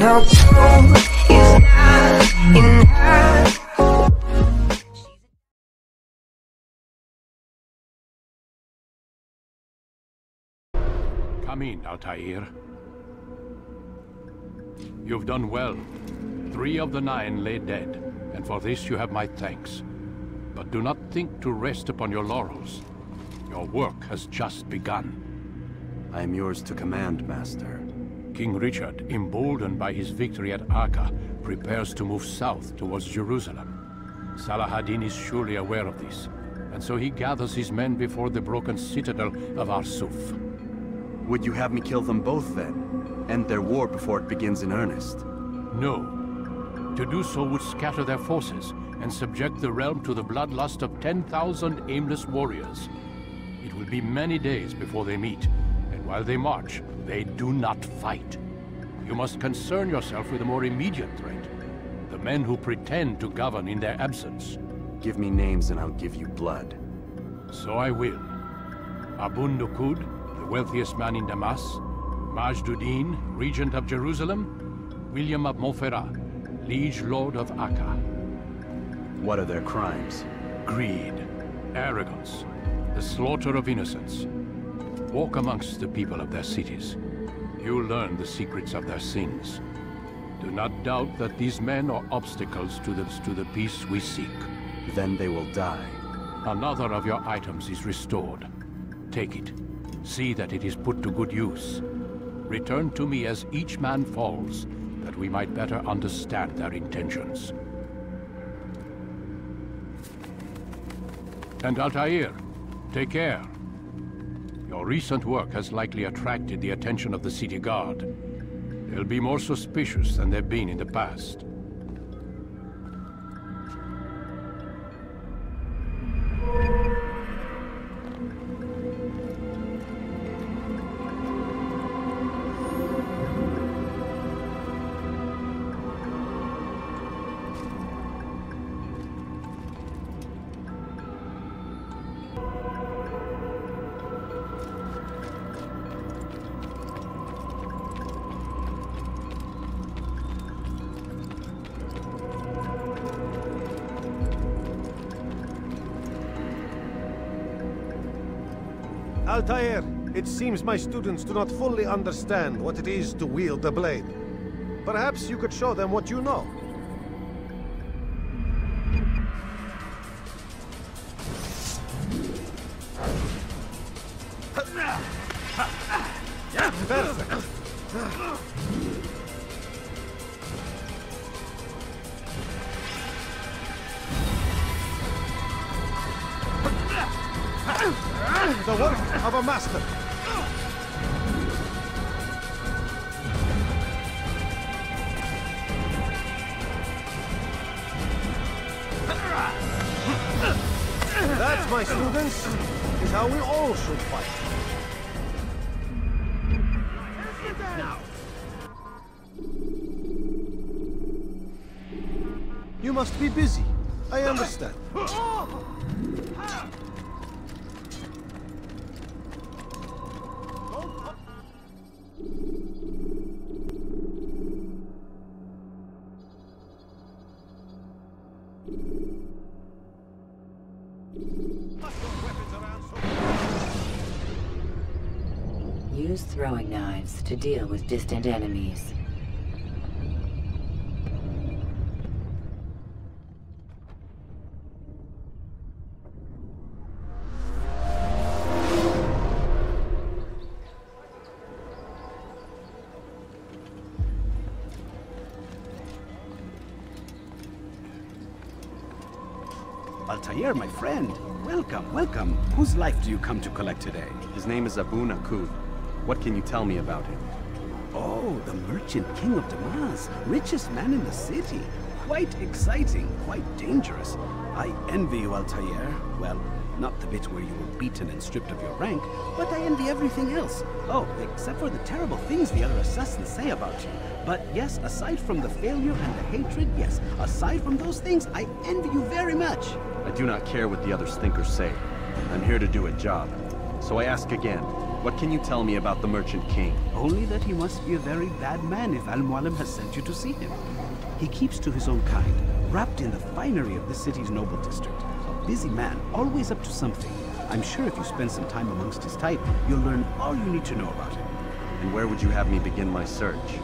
How cold is not in her. Come in, Altair. You've done well. 3 of the 9 lay dead, and for this you have my thanks. But do not think to rest upon your laurels. Your work has just begun. I am yours to command, Master. King Richard, emboldened by his victory at Acre, prepares to move south towards Jerusalem. Salah-ad-Din is surely aware of this, and so he gathers his men before the broken citadel of Arsuf. Would you have me kill them both then? End their war before it begins in earnest? No. To do so would scatter their forces and subject the realm to the bloodlust of 10,000 aimless warriors. It will be many days before they meet, and while they march, they do not fight. You must concern yourself with a more immediate threat. The men who pretend to govern in their absence. Give me names and I'll give you blood. So I will. Abun Nukud, the wealthiest man in Damas, Majduddin, regent of Jerusalem, William of Montferrat, liege lord of Acre. What are their crimes? Greed, arrogance, the slaughter of innocents. Walk amongst the people of their cities. You'll learn the secrets of their sins. Do not doubt that these men are obstacles to the peace we seek. Then they will die. Another of your items is restored. Take it. See that it is put to good use. Return to me as each man falls, that we might better understand their intentions. And Altair, take care. Your recent work has likely attracted the attention of the city guard. They'll be more suspicious than they've been in the past. Altair, it seems my students do not fully understand what it is to wield the blade. Perhaps you could show them what you know. Perfect. The work of a master. That, my students, is how we all should fight. You must be busy. I understand. Use throwing knives to deal with distant enemies. Altair, my friend. Welcome, welcome. Whose life do you come to collect today? His name is Abu Nakud. What can you tell me about him? Oh, the merchant king of Damas. Richest man in the city. Quite exciting, quite dangerous. I envy you, Altair. Well, not the bit where you were beaten and stripped of your rank, but I envy everything else. Oh, except for the terrible things the other assassins say about you. But yes, aside from the failure and the hatred, yes, aside from those things, I envy you very much. I do not care what the others think or say. I'm here to do a job. So I ask again, what can you tell me about the Merchant King? Only that he must be a very bad man if Al-Mualim has sent you to see him. He keeps to his own kind, wrapped in the finery of the city's noble district. A busy man, always up to something. I'm sure if you spend some time amongst his type, you'll learn all you need to know about him. And where would you have me begin my search?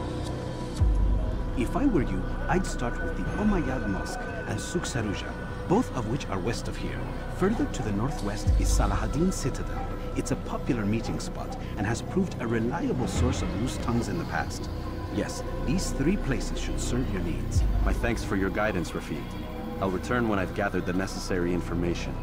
If I were you, I'd start with the Umayyad Mosque and Souk Saruja, both of which are west of here. Further to the northwest is Salahuddin Citadel. It's a popular meeting spot and has proved a reliable source of loose tongues in the past. Yes, these 3 places should serve your needs. My thanks for your guidance, Rafiq. I'll return when I've gathered the necessary information.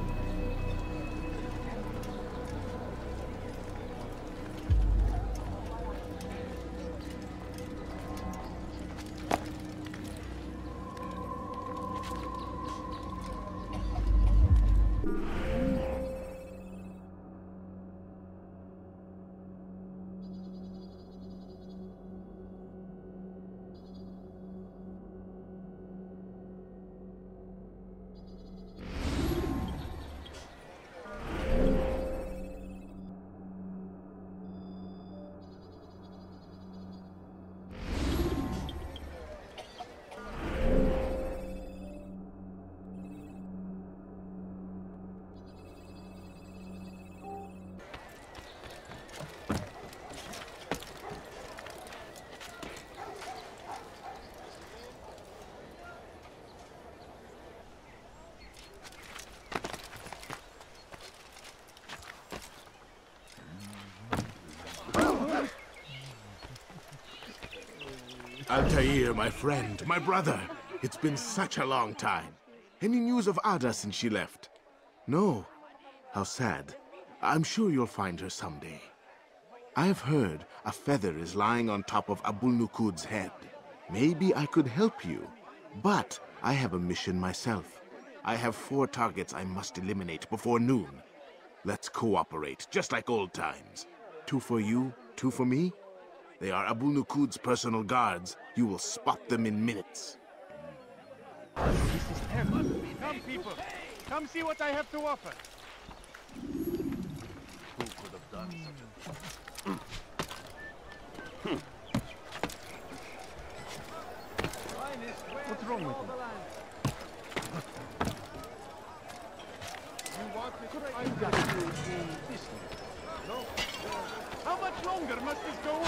Altair, my friend, my brother. It's been such a long time. Any news of Ada since she left? No. How sad. I'm sure you'll find her someday. I've heard a feather is lying on top of Abul Nukud's head. Maybe I could help you. But I have a mission myself. I have 4 targets I must eliminate before noon. Let's cooperate, just like old times. 2 for you, 2 for me? They are Abul Nukud's personal guards. You will spot them in minutes. Come, people. Come see what I have to offer. Who could have done such a... What's wrong with you? How much longer must this go on?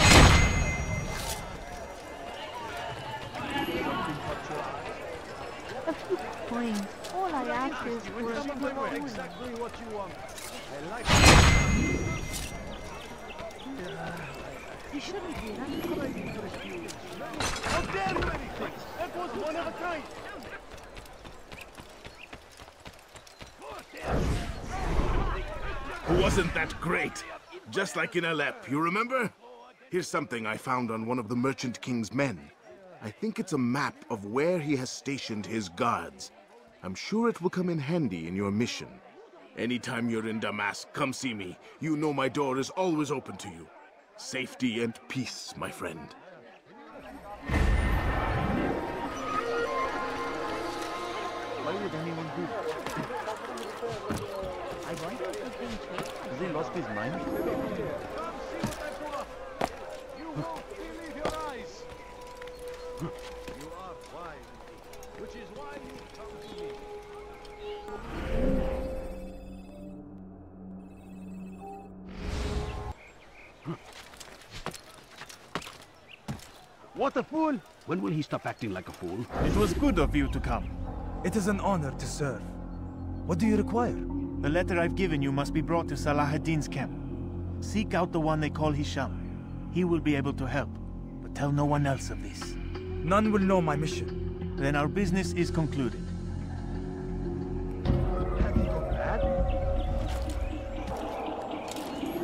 A few coins. All I ask is for a good food. Exactly what you want. I like You shouldn't be that. How dare you anything? That was one of a kind. Wasn't that great? Just like in Alep, you remember? Here's something I found on one of the Merchant King's men. I think it's a map of where he has stationed his guards. I'm sure it will come in handy in your mission. Anytime you're in Damascus, come see me. You know my door is always open to you. Safety and peace, my friend. Why would anyone do that? I wonder if he's been tricked. Has he lost his mind? Come see what I've to offer. You won't believe your eyes. You are wise, which is why you come to me. What a fool! When will he stop acting like a fool? It was good of you to come. It is an honor to serve. What do you require? The letter I've given you must be brought to Salahuddin's camp. Seek out the one they call Hisham. He will be able to help, but tell no one else of this. None will know my mission. Then our business is concluded.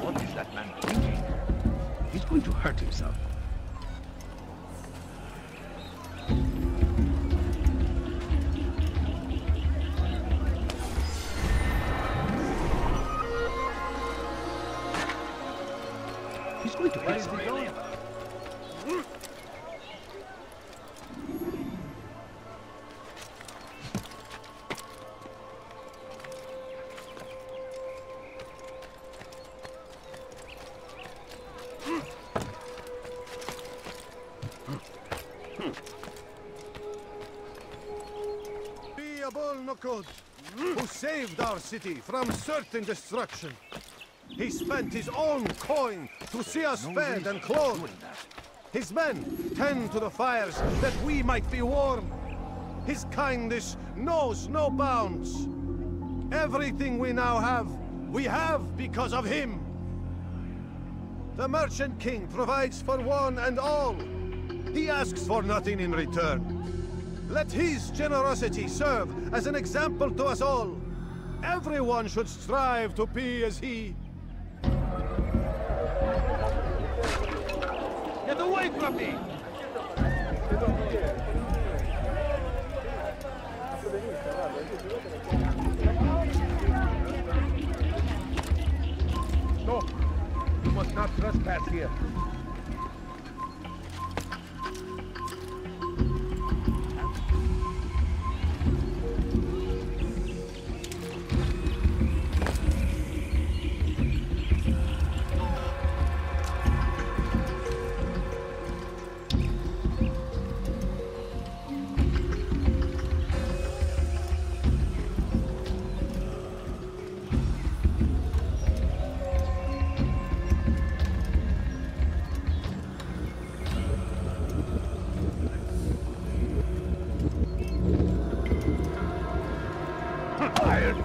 What is that man thinking? He's going to hurt himself. He's going to hurt himself. no good, who saved our city from certain destruction. He spent his own coin to see us fed and clothed. His men tend to the fires that we might be warm. His kindness knows no bounds. Everything we now have, we have because of him. The Merchant King provides for one and all. He asks for nothing in return. Let his generosity serve as an example to us all. Everyone should strive to be as he. Get away from me! No, you must not trespass here.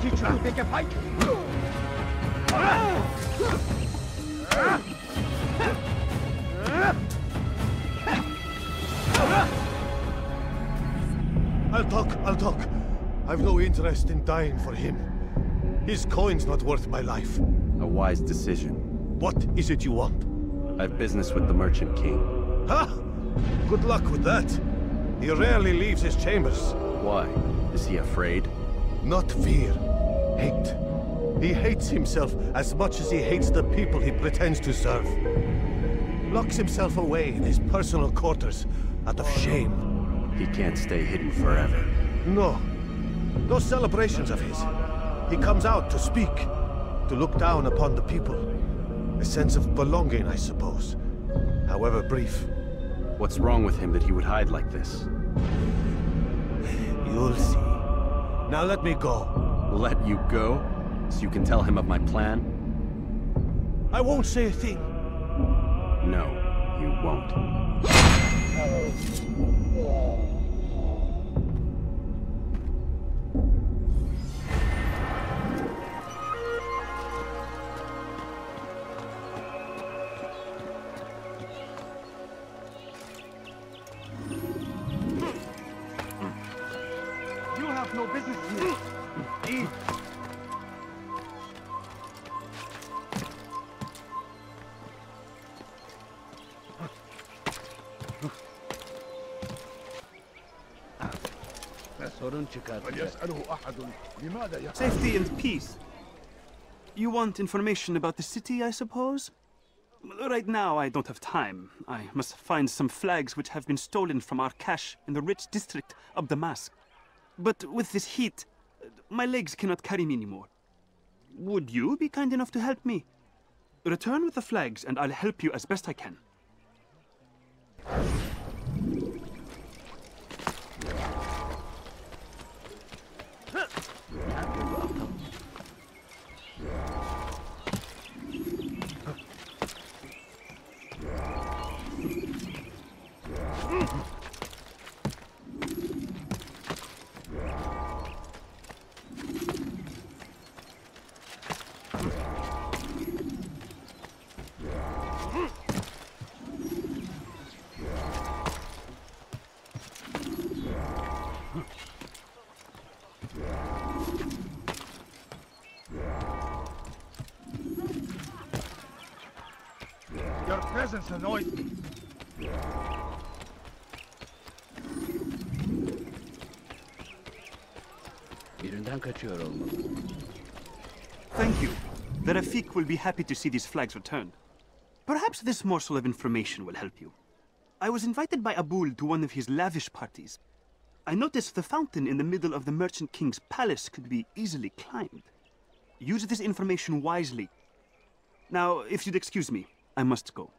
Teach you how to take a fight! I'll talk. I've no interest in dying for him. His coin's not worth my life. A wise decision. What is it you want? I've business with the Merchant King. Huh? Good luck with that. He rarely leaves his chambers. Why? Is he afraid? Not fear. Hate. He hates himself as much as he hates the people he pretends to serve. Locks himself away in his personal quarters out of shame. He can't stay hidden forever. No. Those celebrations of his. He comes out to speak, to look down upon the people. A sense of belonging, I suppose. However brief. What's wrong with him that he would hide like this? You'll see. Now let me go. Let you go? So you can tell him of my plan? I won't say a thing. No, you won't. You have no business here. Eat. Safety and peace. You want information about the city, I suppose? Right now, I don't have time. I must find some flags which have been stolen from our cache in the rich district of Damask. But with this heat, my legs cannot carry me anymore. Would you be kind enough to help me? Return with the flags, and I'll help you as best I can. Your presence annoys me. Thank you. The Rafik will be happy to see these flags returned. Perhaps this morsel of information will help you. I was invited by Abul to one of his lavish parties. I noticed the fountain in the middle of the Merchant King's palace could be easily climbed. Use this information wisely. Now, if you'd excuse me, I must go.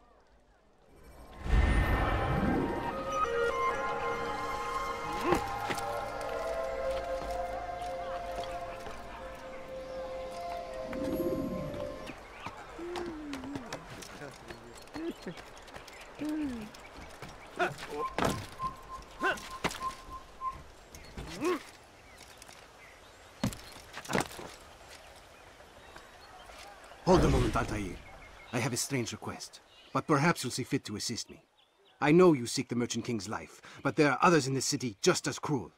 Hold a moment, Altair. I have a strange request, but perhaps you'll see fit to assist me. I know you seek the Merchant King's life, but there are others in this city just as cruel.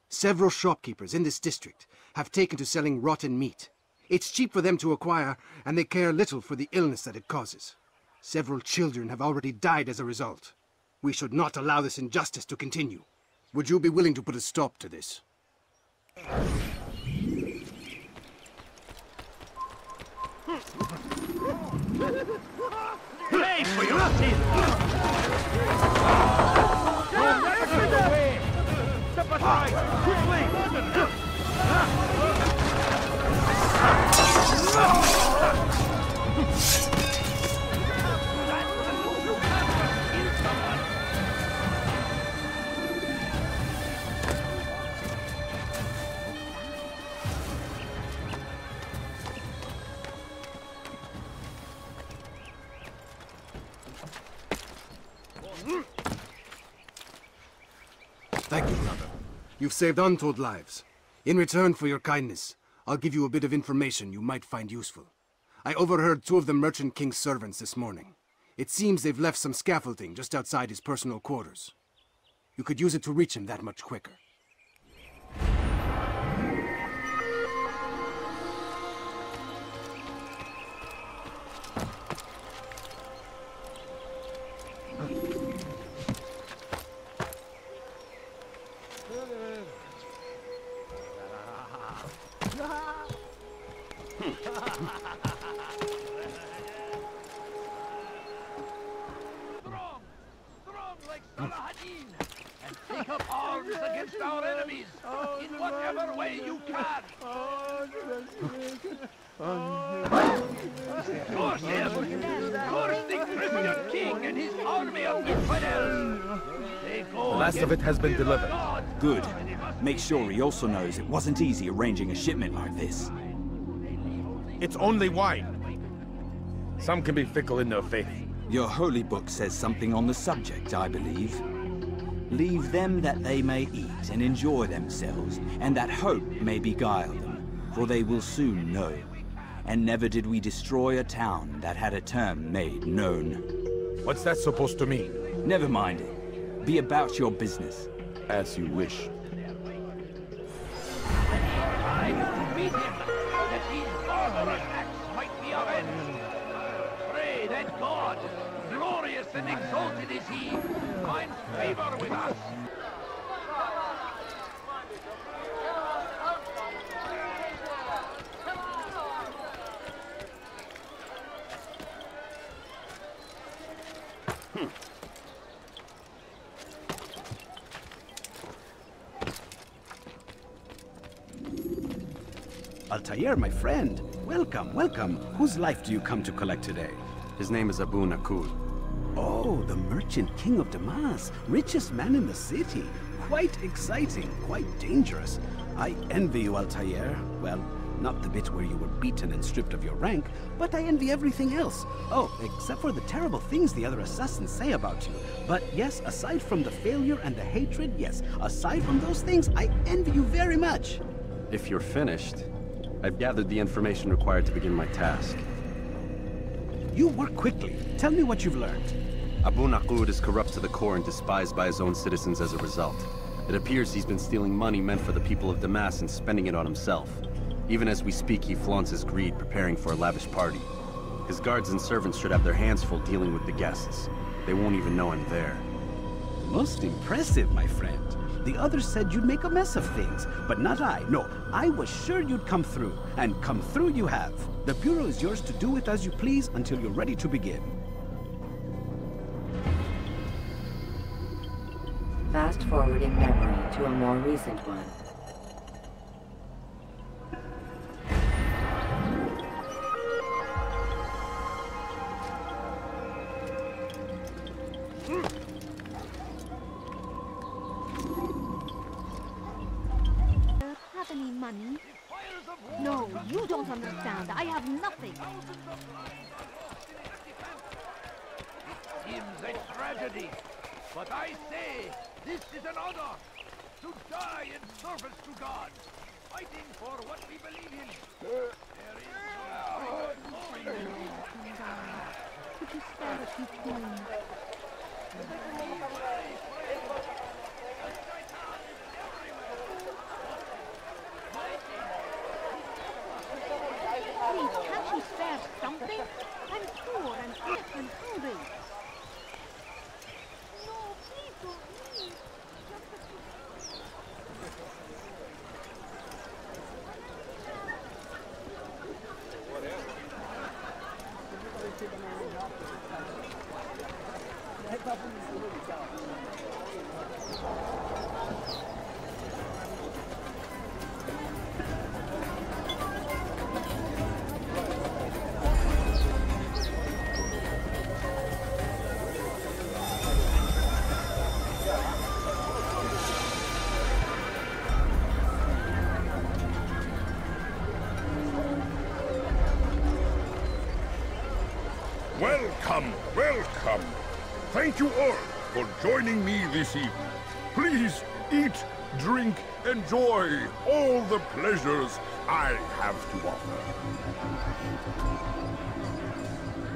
Several shopkeepers in this district have taken to selling rotten meat. It's cheap for them to acquire, and they care little for the illness that it causes. Several children have already died as a result. We should not allow this injustice to continue. Would you be willing to put a stop to this? Pay for your sins! Step aside! Quickly! Thank you, brother. You've saved untold lives. In return for your kindness, I'll give you a bit of information you might find useful. I overheard 2 of the Merchant King's servants this morning. It seems they've left some scaffolding just outside his personal quarters. You could use it to reach him that much quicker. Of it has been delivered. Good. Make sure he also knows it wasn't easy arranging a shipment like this. It's only wine. Some can be fickle in their faith. Your holy book says something on the subject, I believe. Leave them that they may eat and enjoy themselves, and that hope may beguile them, for they will soon know. And never did we destroy a town that had a term made known. What's that supposed to mean? Never mind it. Be about your business. As you wish. Time to meet him, that these barbarous acts might be avenged. Pray that God, glorious and exalted is he, finds favor with us. Altair, my friend. Welcome, welcome. Whose life do you come to collect today? His name is Abu Nakul. Oh, the Merchant King of Damas. Richest man in the city. Quite exciting, quite dangerous. I envy you, Altair. Well, not the bit where you were beaten and stripped of your rank, but I envy everything else. Oh, except for the terrible things the other assassins say about you. But yes, aside from the failure and the hatred, yes, aside from those things, I envy you very much. If you're finished, I've gathered the information required to begin my task. You work quickly. Tell me what you've learned. Abu Naqud is corrupt to the core and despised by his own citizens as a result. It appears he's been stealing money meant for the people of Damas and spending it on himself. Even as we speak, he flaunts his greed, preparing for a lavish party. His guards and servants should have their hands full dealing with the guests. They won't even know I'm there. Most impressive, my friend. The others said you'd make a mess of things, but not I. No, I was sure you'd come through, and come through you have. The Bureau is yours to do with as you please until you're ready to begin. Fast forward in memory to a more recent one. Have any money? No, you don't understand. I have nothing. Seems a tragedy. But I say, this is an honor. To die in service to God. Fighting for what we believe in. There is no glory in it. Could you spare a few coins? Please, can't you spare something? I'm poor and sick and hungry. No, please don't leave. Welcome, welcome. Thank you all for joining me this evening. Please eat, drink, enjoy all the pleasures I have to offer.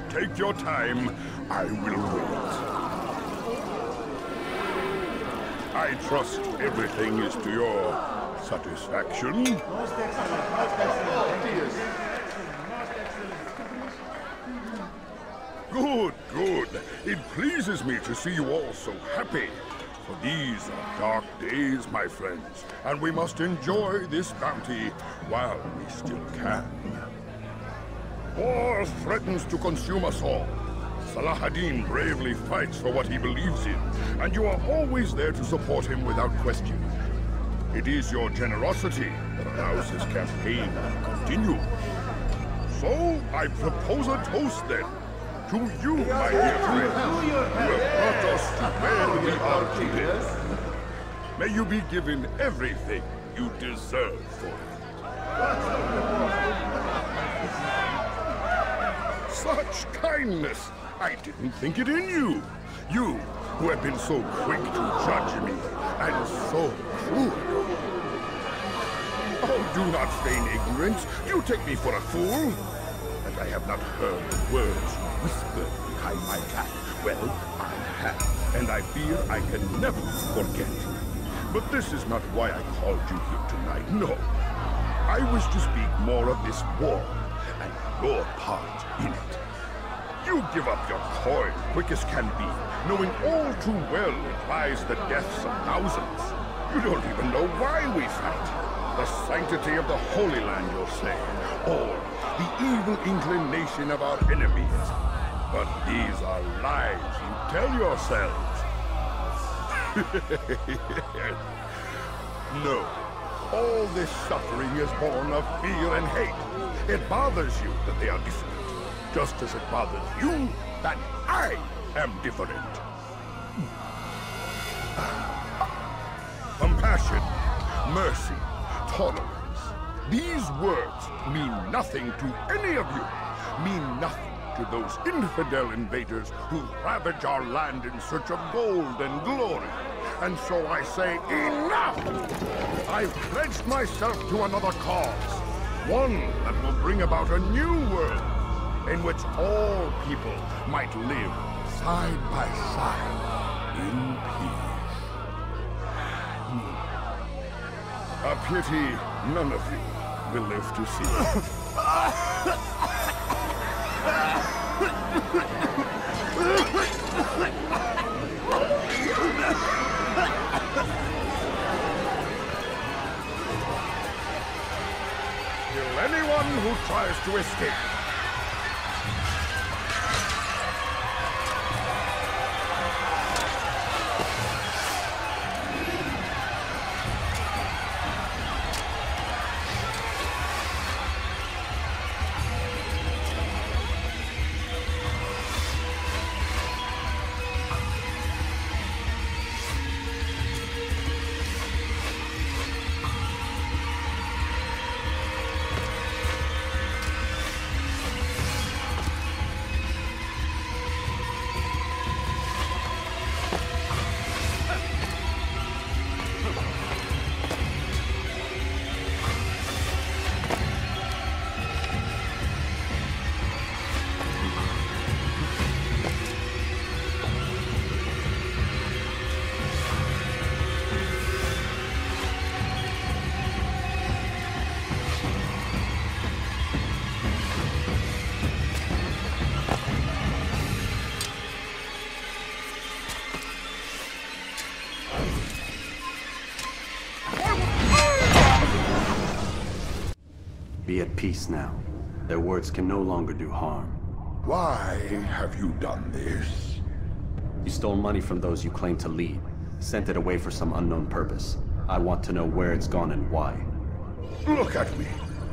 Take your time, I will wait. I trust everything is to your satisfaction. Most excellent, most excellent. Thank you. Good, good. It pleases me to see you all so happy. For these are dark days, my friends, and we must enjoy this bounty while we still can. War threatens to consume us all. Saladin bravely fights for what he believes in, and you are always there to support him without question. It is your generosity that allows his campaign to continue. So, I propose a toast then. To you, my dear friends, who have brought us to where we are today. May you be given everything you deserve for it. Such kindness! I didn't think it in you. You, who have been so quick to judge me, and so cruel. Oh, do not feign ignorance. You take me for a fool. And I have not heard the words whispered behind my back. Well, I have, and I fear I can never forget. But this is not why I called you here tonight, no. I wish to speak more of this war, and your part in it. You give up your coin quick as can be, knowing all too well it lies the deaths of thousands. You don't even know why we fight. The sanctity of the Holy Land, you'll say, or the evil inclination of our enemies. But these are lies you tell yourselves. No, all this suffering is born of fear and hate. It bothers you that they are different, just as it bothers you that I am different. Compassion, mercy, tolerance. These words mean nothing to any of you, mean nothing to those infidel invaders who ravage our land in search of gold and glory. And so I say, enough! I've pledged myself to another cause, one that will bring about a new world, in which all people might live side by side in peace. A pity none of you will live to see it. Kill anyone who tries to escape. Be at peace now. Their words can no longer do harm. Why have you done this? You stole money from those you claim to lead. Sent it away for some unknown purpose. I want to know where it's gone and why. Look at me.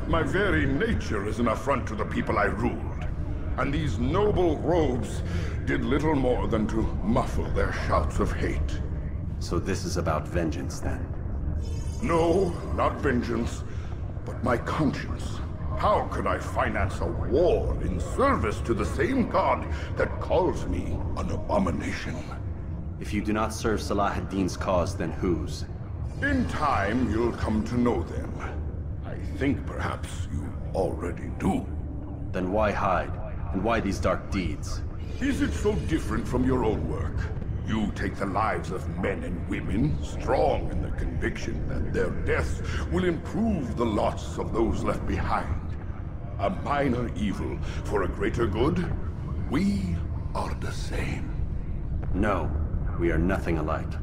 My very nature is an affront to the people I ruled. And these noble robes did little more than to muffle their shouts of hate. So this is about vengeance, then? No, not vengeance, but my conscience. How could I finance a war in service to the same god that calls me an abomination? If you do not serve Salah ad-Din's cause, then whose? In time, you'll come to know them. I think perhaps you already do. Then why hide? And why these dark deeds? Is it so different from your own work? You take the lives of men and women, strong in the conviction that their deaths will improve the lots of those left behind. A minor evil for a greater good? We are the same. No, we are nothing alike.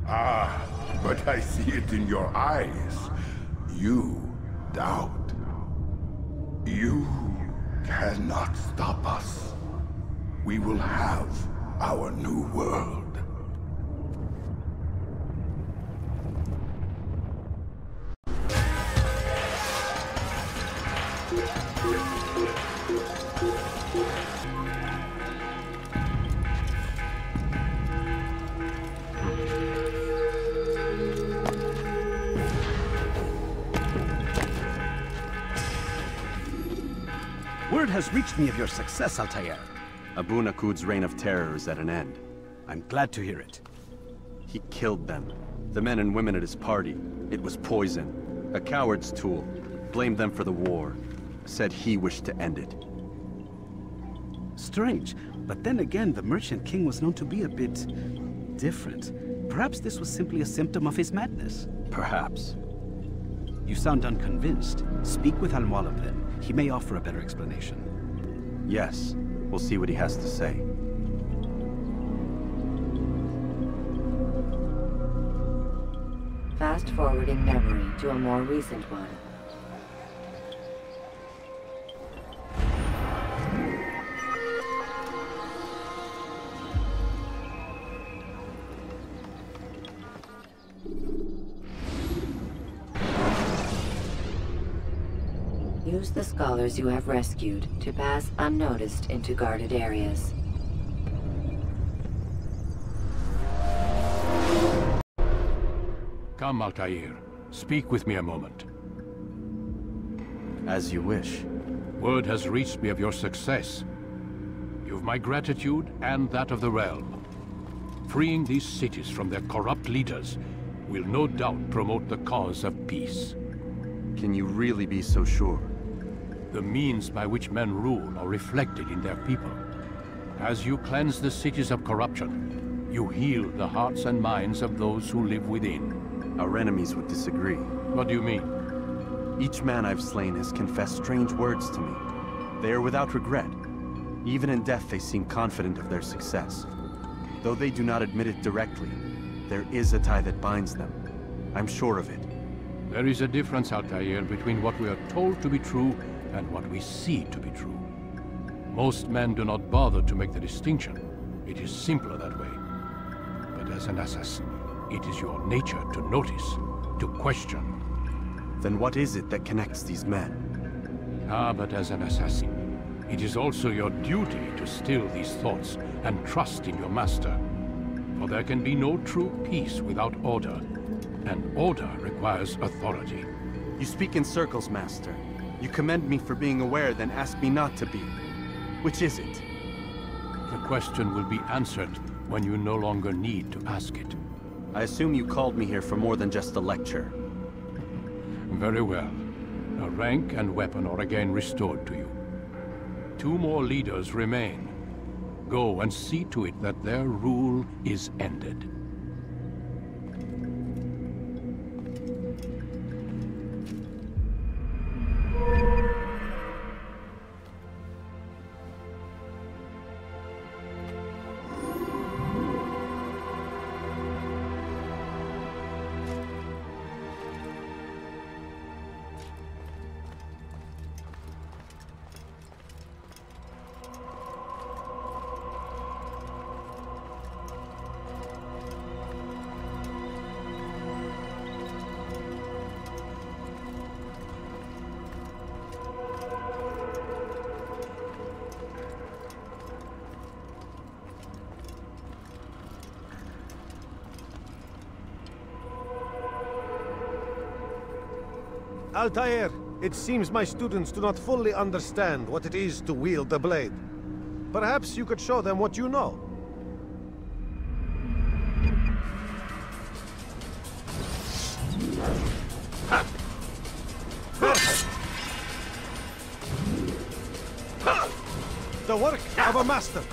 Ah, but I see it in your eyes. You doubt. You cannot stop us. We will have our new world. Word has reached me of your success, Altair. Abu Nakud's reign of terror is at an end. I'm glad to hear it. He killed them. The men and women at his party. It was poison. A coward's tool. Blamed them for the war. Said he wished to end it. Strange, but then again, the Merchant King was known to be a bit different. Perhaps this was simply a symptom of his madness. Perhaps. You sound unconvinced. Speak with Al-Mualim then. He may offer a better explanation. Yes. We'll see what he has to say. Fast-forwarding memory to a more recent one. Use the scholars you have rescued to pass unnoticed into guarded areas. Come, Altair. Speak with me a moment. As you wish. Word has reached me of your success. You've my gratitude and that of the realm. Freeing these cities from their corrupt leaders will no doubt promote the cause of peace. Can you really be so sure? The means by which men rule are reflected in their people. As you cleanse the cities of corruption, you heal the hearts and minds of those who live within. Our enemies would disagree. What do you mean? Each man I've slain has confessed strange words to me. They are without regret. Even in death they seem confident of their success. Though they do not admit it directly, there is a tie that binds them. I'm sure of it. There is a difference, Altair, between what we are told to be true and what we see to be true. Most men do not bother to make the distinction. It is simpler that way. But as an assassin, it is your nature to notice, to question. Then what is it that connects these men? But as an assassin, it is also your duty to still these thoughts and trust in your master. For there can be no true peace without order, and order requires authority. You speak in circles, Master. You commend me for being aware, then ask me not to be. Which is it? The question will be answered when you no longer need to ask it. I assume you called me here for more than just a lecture. Very well. A rank and weapon are again restored to you. 2 more leaders remain. Go and see to it that their rule is ended. Altair, it seems my students do not fully understand what it is to wield the blade. Perhaps you could show them what you know. The work of a master.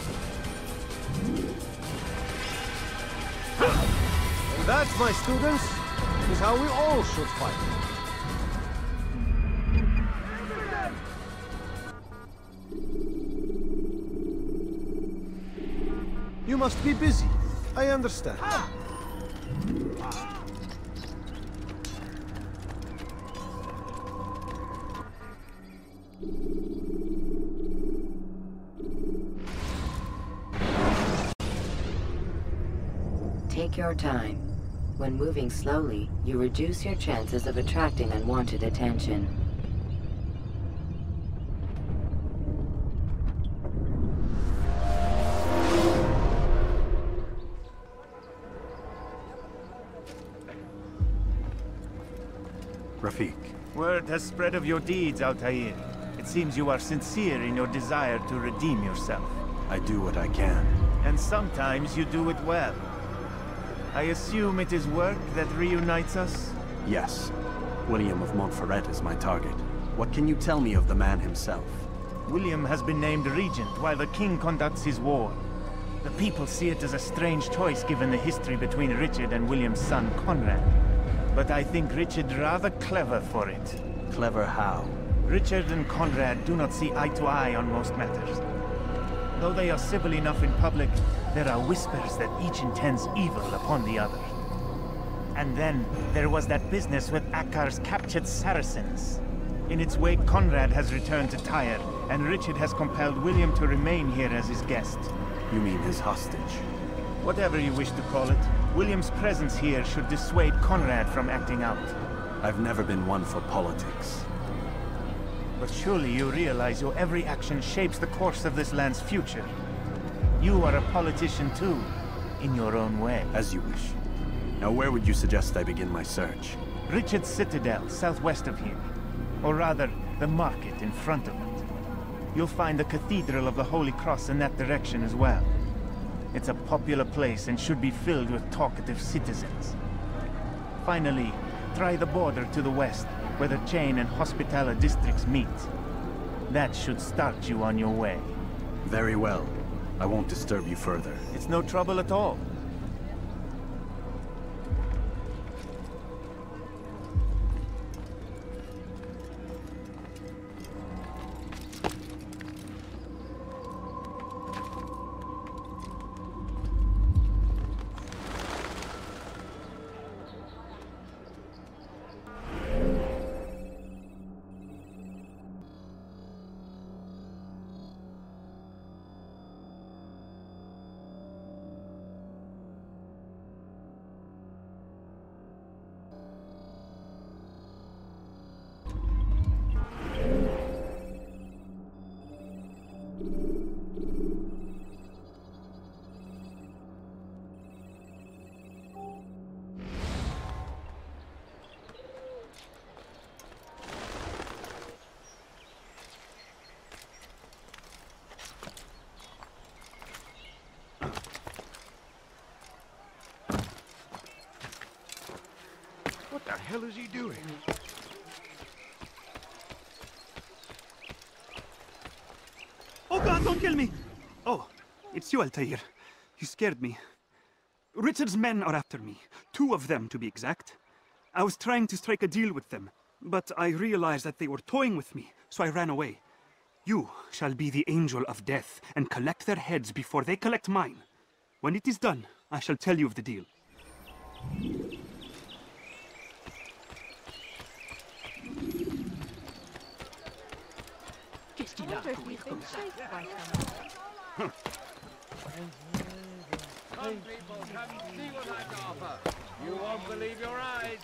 And that, my students, is how we all should fight. You must be busy. I understand. Take your time. When moving slowly, you reduce your chances of attracting unwanted attention. Rafik. Word has spread of your deeds, Altair. It seems you are sincere in your desire to redeem yourself. I do what I can. And sometimes you do it well. I assume it is work that reunites us? Yes. William of Montferrat is my target. What can you tell me of the man himself? William has been named regent while the king conducts his war. The people see it as a strange choice given the history between Richard and William's son Conrad. But I think Richard rather clever for it. Clever how? Richard and Conrad do not see eye to eye on most matters. Though they are civil enough in public, there are whispers that each intends evil upon the other. And then, there was that business with Akkar's captured Saracens. In its wake, Conrad has returned to Tyre, and Richard has compelled William to remain here as his guest. You mean his hostage? Whatever you wish to call it, William's presence here should dissuade Conrad from acting out. I've never been one for politics. But surely you realize your every action shapes the course of this land's future. You are a politician too, in your own way. As you wish. Now where would you suggest I begin my search? Richard's Citadel, southwest of here. Or rather, the market in front of it. You'll find the Cathedral of the Holy Cross in that direction as well. It's a popular place and should be filled with talkative citizens. Finally, try the border to the west, where the Chain and Hospitaller districts meet. That should start you on your way. Very well. I won't disturb you further. It's no trouble at all. What the hell is he doing? Oh God, don't kill me! Oh, it's you, Altair. You scared me. Richard's men are after me. 2 of them, to be exact. I was trying to strike a deal with them, but I realized that they were toying with me, so I ran away. You shall be the Angel of Death and collect their heads before they collect mine. When it is done, I shall tell you of the deal. I wonder if he's been chased by someone. Come, people, come and see what I can offer. You won't believe your eyes.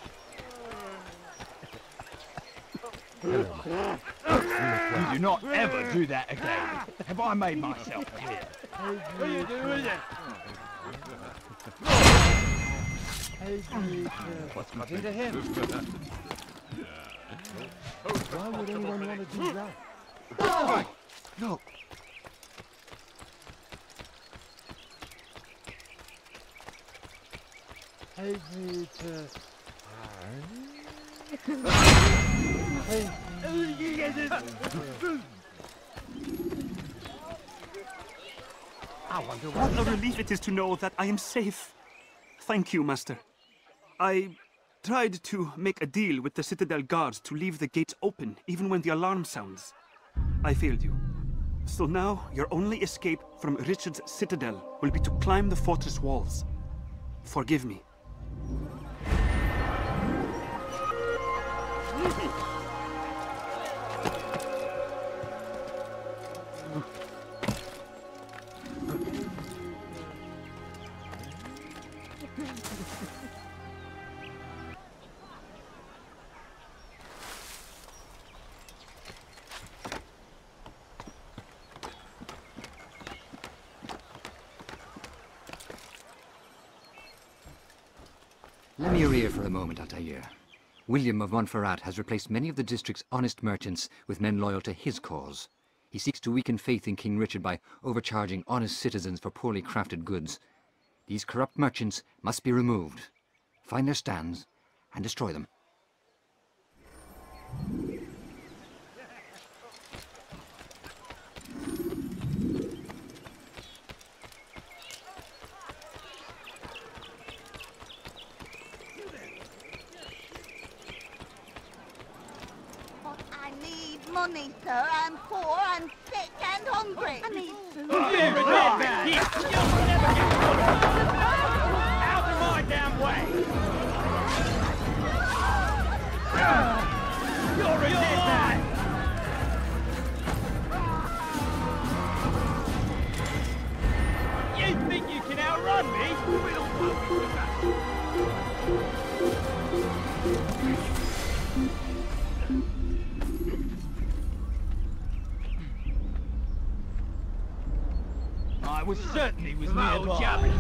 You do not ever do that again. Have I made myself clear? What are you doing with it? What's got into him? Why would anyone want to do that? Oh, no. Hey, What a relief it is to know that I am safe. Thank you, Master. I tried to make a deal with the Citadel guards to leave the gates open, even when the alarm sounds. I failed you. So now, your only escape from Richard's Citadel will be to climb the fortress walls. Forgive me. Lend me your ear for a moment, Altair. William of Montferrat has replaced many of the district's honest merchants with men loyal to his cause. He seeks to weaken faith in King Richard by overcharging honest citizens for poorly crafted goods. These corrupt merchants must be removed. Find their stands and destroy them. Money, sir. I'm poor, I'm sick and hungry. I need food. You're a dead man! You'll never get caught! Out of my damn way! You're a dead man! You think you can outrun me? We'll work with that. I was certain he was nearby. Va au diable!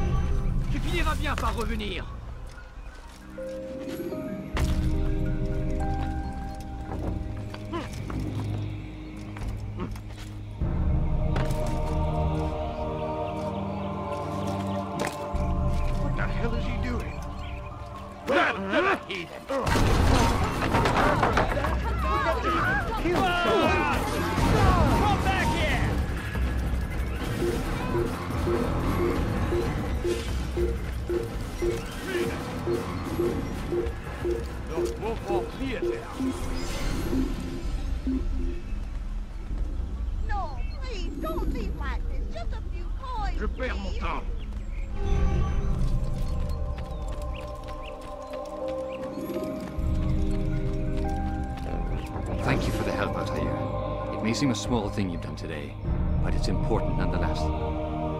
Tu finiras bien par revenir. What the hell is he doing? Back to the heathen! Come back here! Don't walk off here now. No, please, don't leave like this. Just a few coins. Je perds mon temps. Thank you for the help, Altair. It may seem a small thing you've done today, but it's important nonetheless.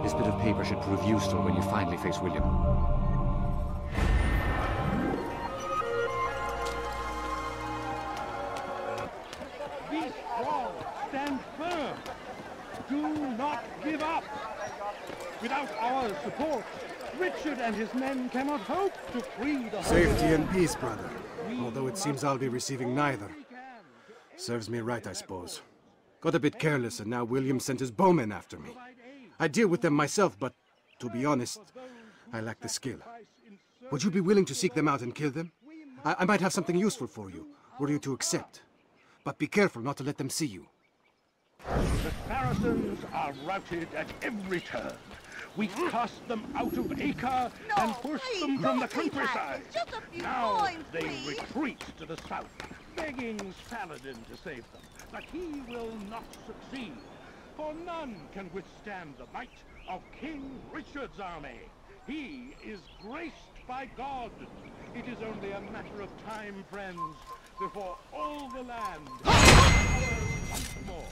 This bit of paper should prove useful when you finally face William. Be strong. Stand firm. Do not give up. Without our support, Richard and his men cannot hope to free the Safety and peace, brother. Although it seems I'll be receiving neither. Serves me right, I suppose. Got a bit careless, and now William sent his bowmen after me. I deal with them myself, but to be honest, I lack the skill. Would you be willing to seek them out and kill them? I might have something useful for you, were you to accept. But be careful not to let them see you. The Saracens are routed at every turn. We cast them out of Acre and pushed them from the countryside. Now they retreat to the south, begging Saladin to save them. But he will not succeed, for none can withstand the might of King Richard's army. He is graced by God. It is only a matter of time, friends, before all the land is once more.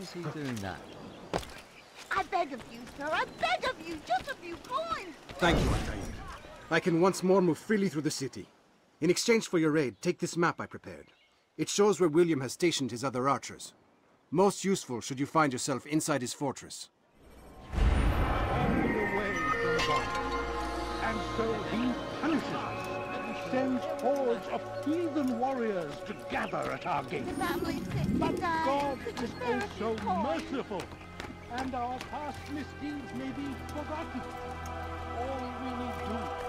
is he doing that? I beg of you, sir, I beg of you, just a few coins. Thank you, Altair. I can once more move freely through the city. In exchange for your aid, take this map I prepared. It shows where William has stationed his other archers. Most useful should you find yourself inside his fortress. Away from God. And so he punishes us and sends hordes of heathen warriors to gather at our gates. But God is also merciful, and our past misdeeds may be forgotten. All we need to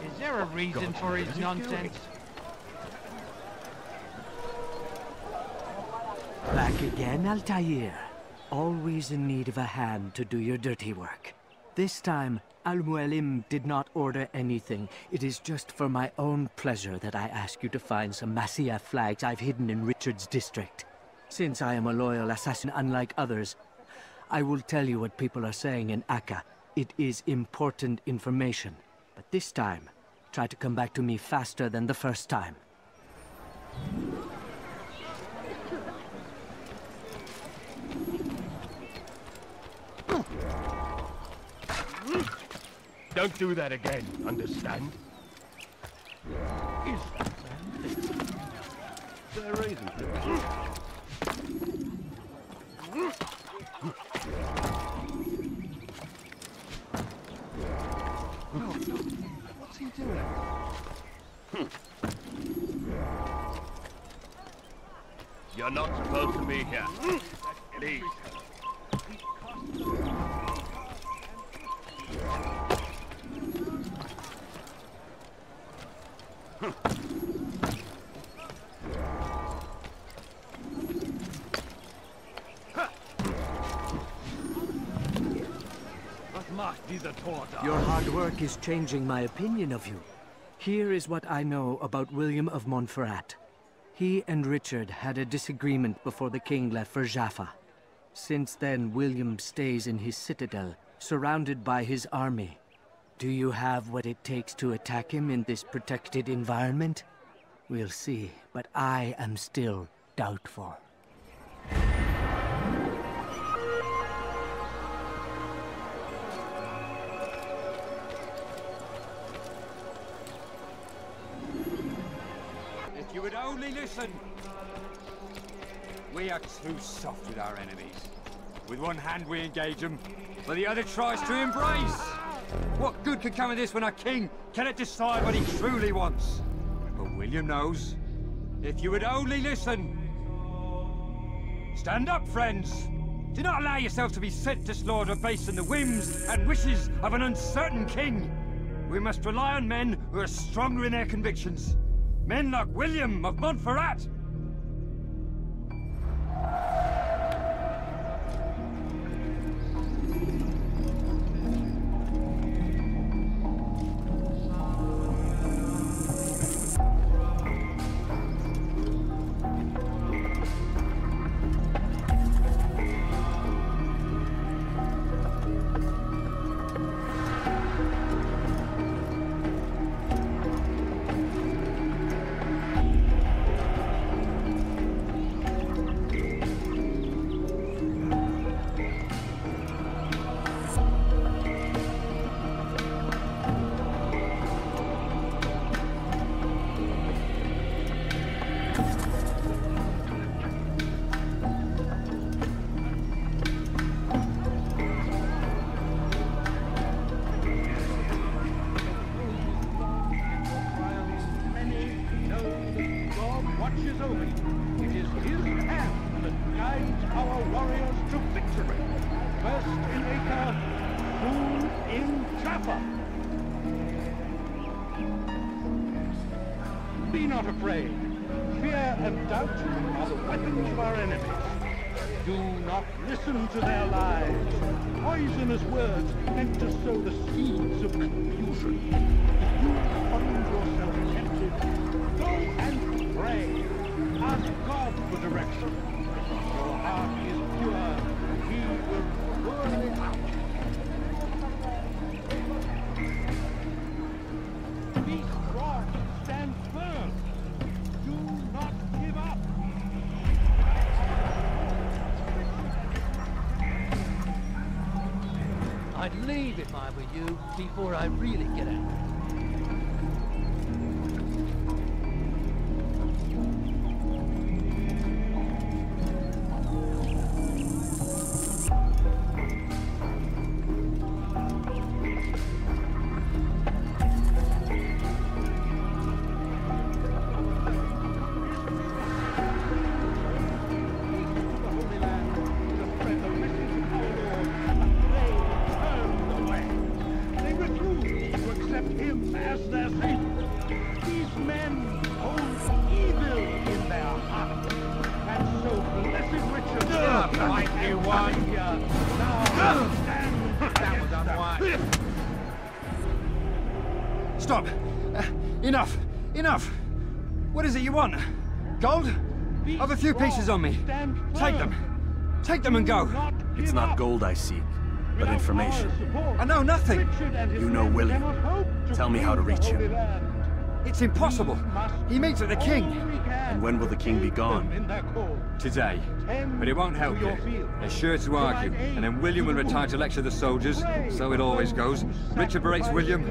Is there a reason for his nonsense? Back again, Altair. Always in need of a hand to do your dirty work. This time, Al-Mualim did not order anything. It is just for my own pleasure that I ask you to find some Masyaf flags I've hidden in Richard's district. Since I am a loyal assassin unlike others, I will tell you what people are saying in Akka. It is important information. But this time, try to come back to me faster than the first time. Don't do that again, understand? Is there isn't. What's he doing? You're not supposed to be here. Leave. Your hard work is changing my opinion of you. Here is what I know about William of Montferrat. He and Richard had a disagreement before the king left for Jaffa. Since then, William stays in his citadel, surrounded by his army. Do you have what it takes to attack him in this protected environment? We'll see, but I am still doubtful. If you would only listen! We are too soft with our enemies. With one hand we engage them, but the other tries to embrace! What good could come of this when our king cannot decide what he truly wants? But William knows. If you would only listen! Stand up, friends! Do not allow yourself to be sent to slaughter based on the whims and wishes of an uncertain king! We must rely on men who are stronger in their convictions. Men like William of Montferrat! Be not afraid. Fear and doubt are the weapons of our enemies. Do not listen to their lies. Poisonous words meant to sow the seeds of confusion. If you find yourself tempted, go and pray. Ask God for direction. If your heart is pure, He will burn it out. I'd leave if I were you, before I really get angry. Stop! Enough! Enough! What is it you want? Gold? I've a few pieces on me. Take them. Take them and go. It's not gold I seek, but information. I know nothing. You know William. Tell me how to reach him. It's impossible. He meets with the king. And when will the king be gone? Today. But it won't help you. They're sure to argue, and then William will retire to lecture the soldiers. So it always goes. Richard berates William,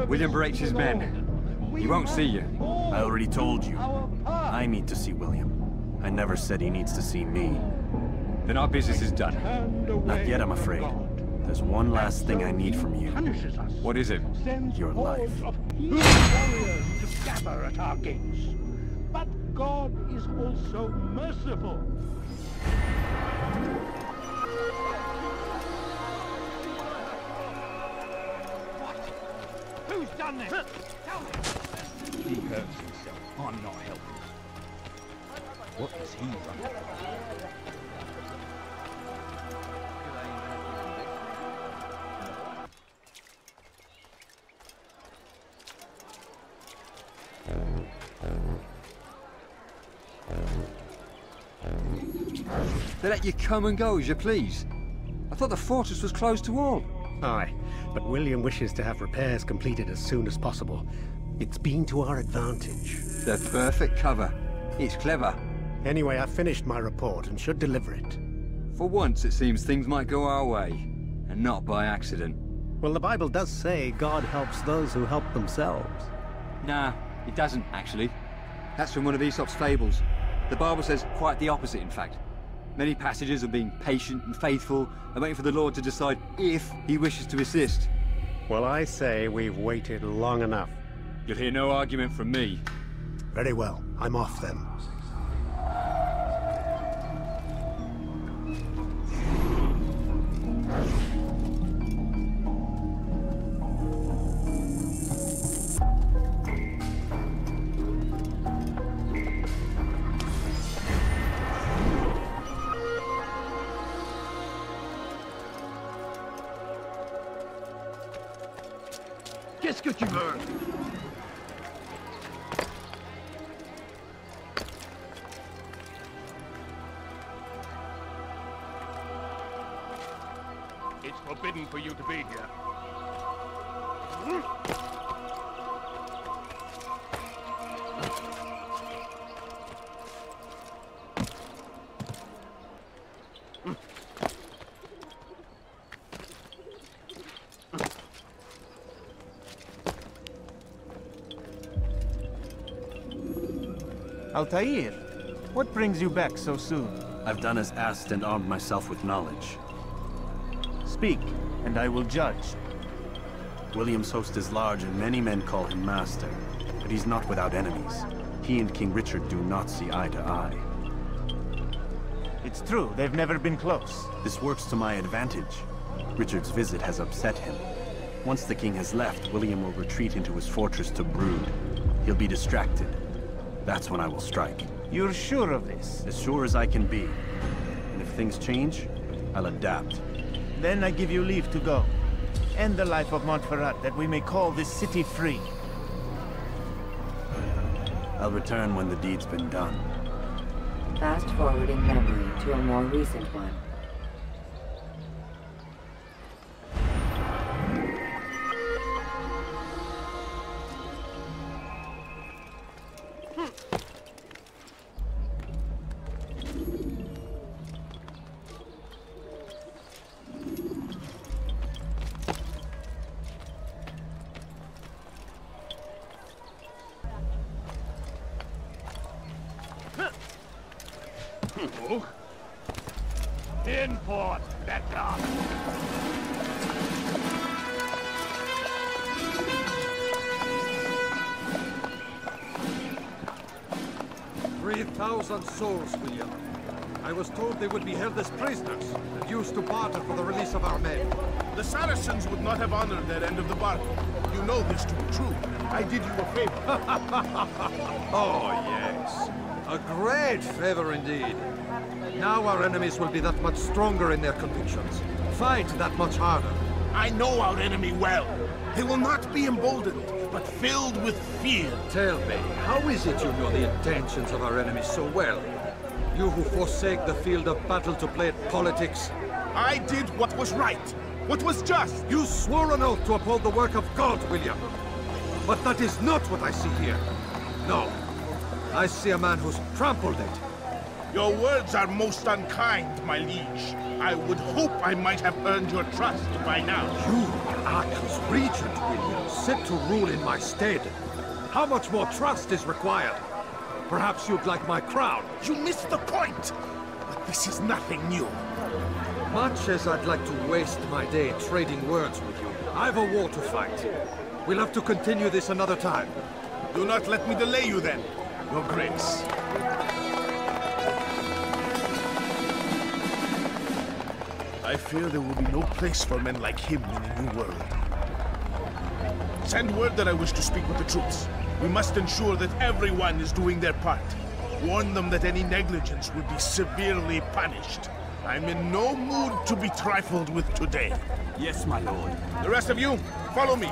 William berates his men. He won't see you. I already told you. I need to see William. I never said he needs to see me. Then our business is done. Not yet, I'm afraid. There's one last thing I need from you. What is it? Your life. Warriors to gather at our gates. But God is also merciful. What? Who's done this? Tell me. He hurts himself. I'm not helping. What is he running? They let you come and go as you please. I thought the fortress was closed to all. Aye, but William wishes to have repairs completed as soon as possible. It's been to our advantage. The perfect cover. It's clever. Anyway, I've finished my report and should deliver it. For once, it seems things might go our way, and not by accident. Well, the Bible does say God helps those who help themselves. Nah, it doesn't, actually. That's from one of Aesop's fables. The Bible says quite the opposite, in fact. Many passages of being patient and faithful and waiting for the Lord to decide if he wishes to assist. Well, I say we've waited long enough. You'll hear no argument from me. Very well. I'm off then. Qu'est-ce que tu veux? It's forbidden for you to be here. Altair, what brings you back so soon? I've done as asked and armed myself with knowledge. Speak, and I will judge. William's host is large and many men call him master, but he's not without enemies. He and King Richard do not see eye to eye. It's true, they've never been close. This works to my advantage. Richard's visit has upset him. Once the king has left, William will retreat into his fortress to brood. He'll be distracted. That's when I will strike. You're sure of this? As sure as I can be. And if things change, I'll adapt. Then I give you leave to go. End the life of Montferrat, that we may call this city free. I'll return when the deed's been done. Fast-forwarding memory to a more recent one. In port, better. 3,000 souls, William. I was told they would be held as prisoners and used to barter for the release of our men. The Saracens would not have honored their end of the bargain. You know this to be true. I did you a favor. Oh, yes. A great favor indeed. Now our enemies will be that much stronger in their convictions. Fight that much harder. I know our enemy well. They will not be emboldened, but filled with fear. Tell me, how is it you know the intentions of our enemies so well? You who forsake the field of battle to play at politics? I did what was right, what was just. You swore an oath to uphold the work of God, William. But that is not what I see here. No. I see a man who's trampled it. Your words are most unkind, my liege. I would hope I might have earned your trust by now. You are Arcus Regent, William, set to rule in my stead. How much more trust is required? Perhaps you'd like my crown. You missed the point! But this is nothing new. Much as I'd like to waste my day trading words with you, I've a war to fight. We'll have to continue this another time. Do not let me delay you then, Your Grace. I fear there will be no place for men like him in the New World. Send word that I wish to speak with the troops. We must ensure that everyone is doing their part. Warn them that any negligence would be severely punished. I'm in no mood to be trifled with today. Yes, my lord. The rest of you, follow me.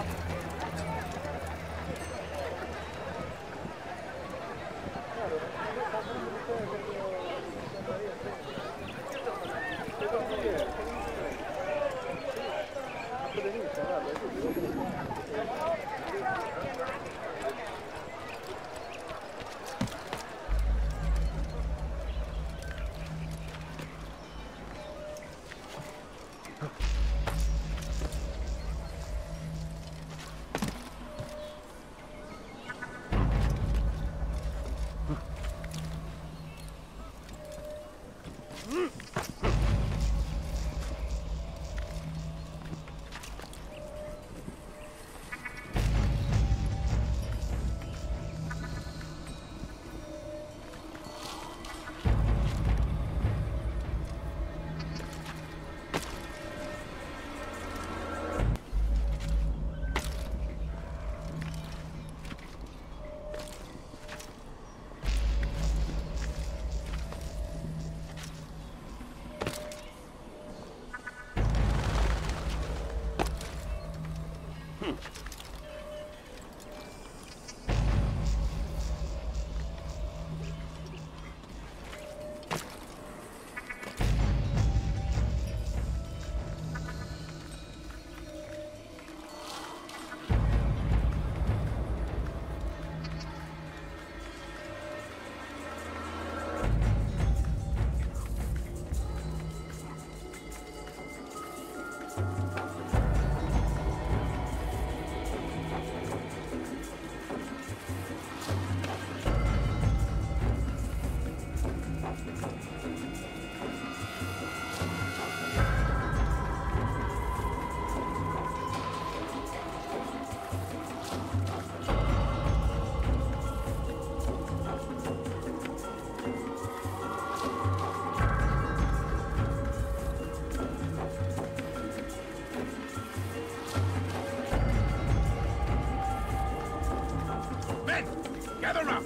Gather up!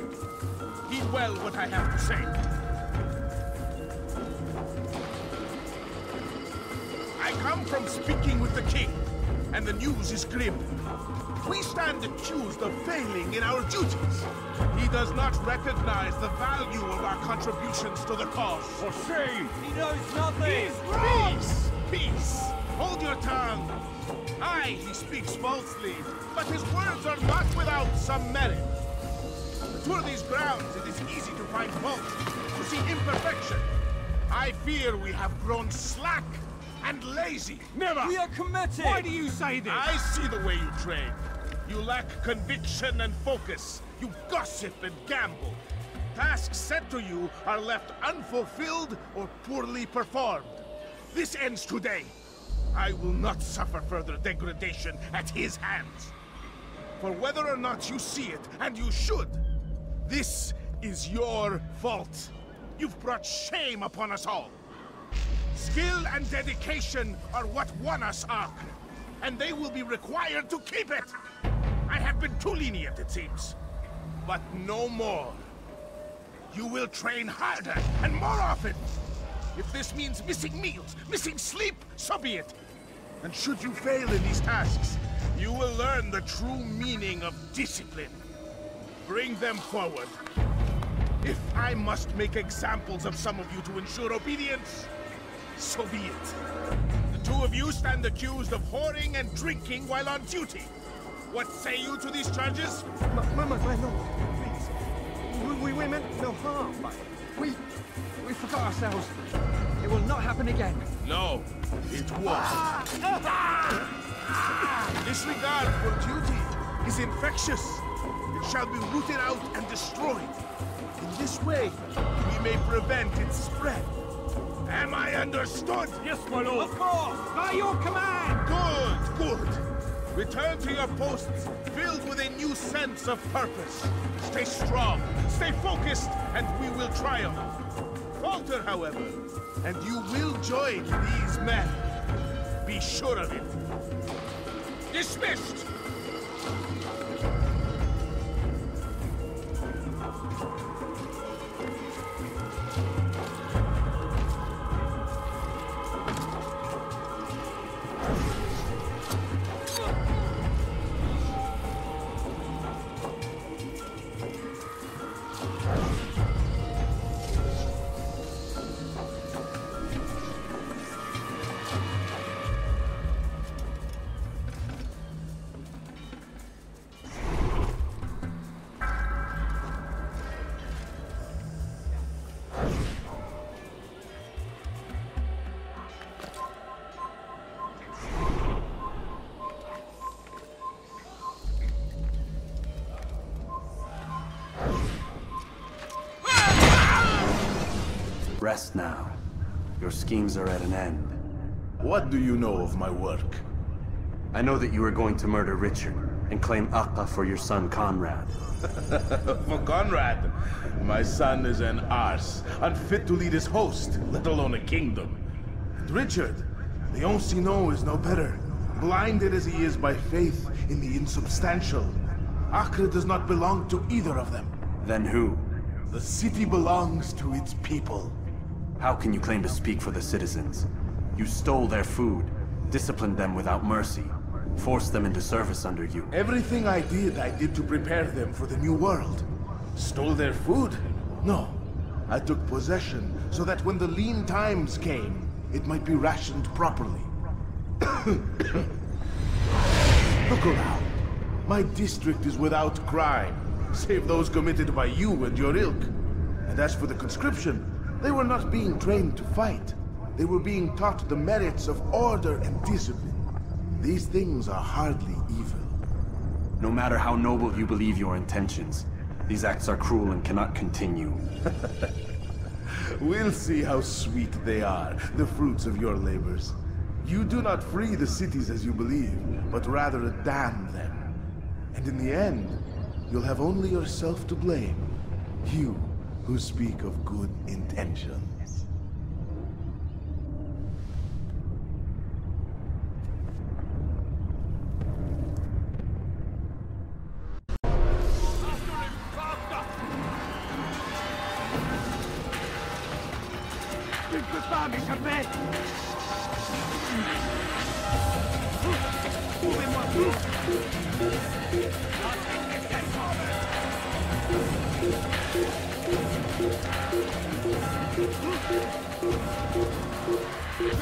Heed well what I have to say. I come from speaking with the king, and the news is grim. We stand accused of failing in our duties. He does not recognize the value of our contributions to the cause. For shame! He knows nothing! He's wrong! Peace! Peace! Hold your tongue! Aye, he speaks falsely, but his words are not without some merit. To tour these grounds, it is easy to find fault, to see imperfection. I fear we have grown slack and lazy. Never! We are committed! Why do you say this? I see the way you train. You lack conviction and focus. You gossip and gamble. Tasks set to you are left unfulfilled or poorly performed. This ends today. I will not suffer further degradation at his hands. For whether or not you see it, and you should, this is your fault. You've brought shame upon us all. Skill and dedication are what won us Acre, and they will be required to keep it. I have been too lenient, it seems. But no more. You will train harder and more often. If this means missing meals, missing sleep, so be it. And should you fail in these tasks, you will learn the true meaning of discipline. Bring them forward. If I must make examples of some of you to ensure obedience, so be it. The two of you stand accused of whoring and drinking while on duty. What say you to these charges? My lord, please. We meant no harm. We forgot ourselves. It will not happen again. No, it won't. Disregard for duty is infectious. It shall be rooted out and destroyed. In this way, we may prevent its spread. Am I understood? Yes, my lord. Of course, by your command. Good, good. Return to your posts, filled with a new sense of purpose. Stay strong, stay focused, and we will triumph. Falter, however, and you will join these men. Be sure of it. Dismissed! Rest now. Your schemes are at an end. What do you know of my work? I know that you are going to murder Richard and claim Acre for your son Conrad. For Conrad? My son is an arse, unfit to lead his host, let alone a kingdom. And Richard, the Ancino is no better, blinded as he is by faith in the insubstantial. Acre does not belong to either of them. Then who? The city belongs to its people. How can you claim to speak for the citizens? You stole their food, disciplined them without mercy, forced them into service under you. Everything I did to prepare them for the new world. Stole their food? No. I took possession so that when the lean times came, it might be rationed properly. Look around. My district is without crime, save those committed by you and your ilk. And as for the conscription, they were not being trained to fight. They were being taught the merits of order and discipline. These things are hardly evil. No matter how noble you believe your intentions, these acts are cruel and cannot continue. We'll see how sweet they are, the fruits of your labors. You do not free the cities as you believe, but rather damn them. And in the end, you'll have only yourself to blame. You who speak of good intentions.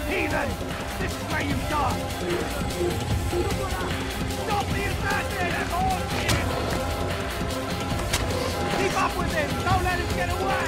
Heathen! This is where you die! Stop the advantage and all in! Keep up with him! Don't let him get away!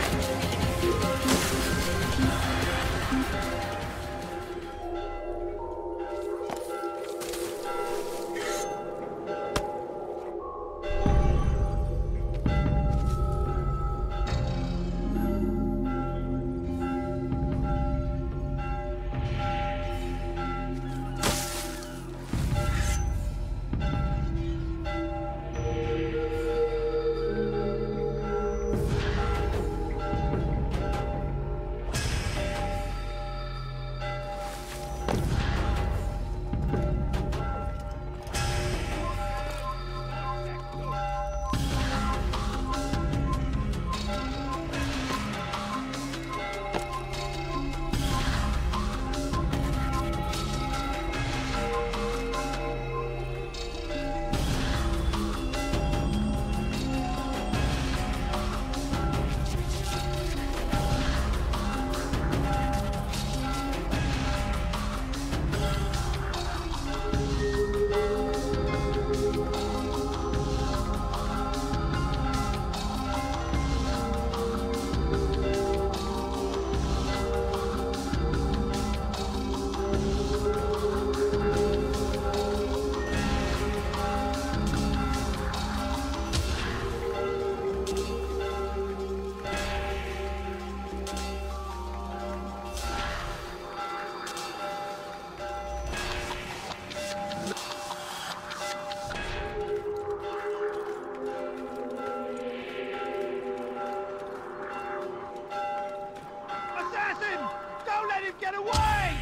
Get away!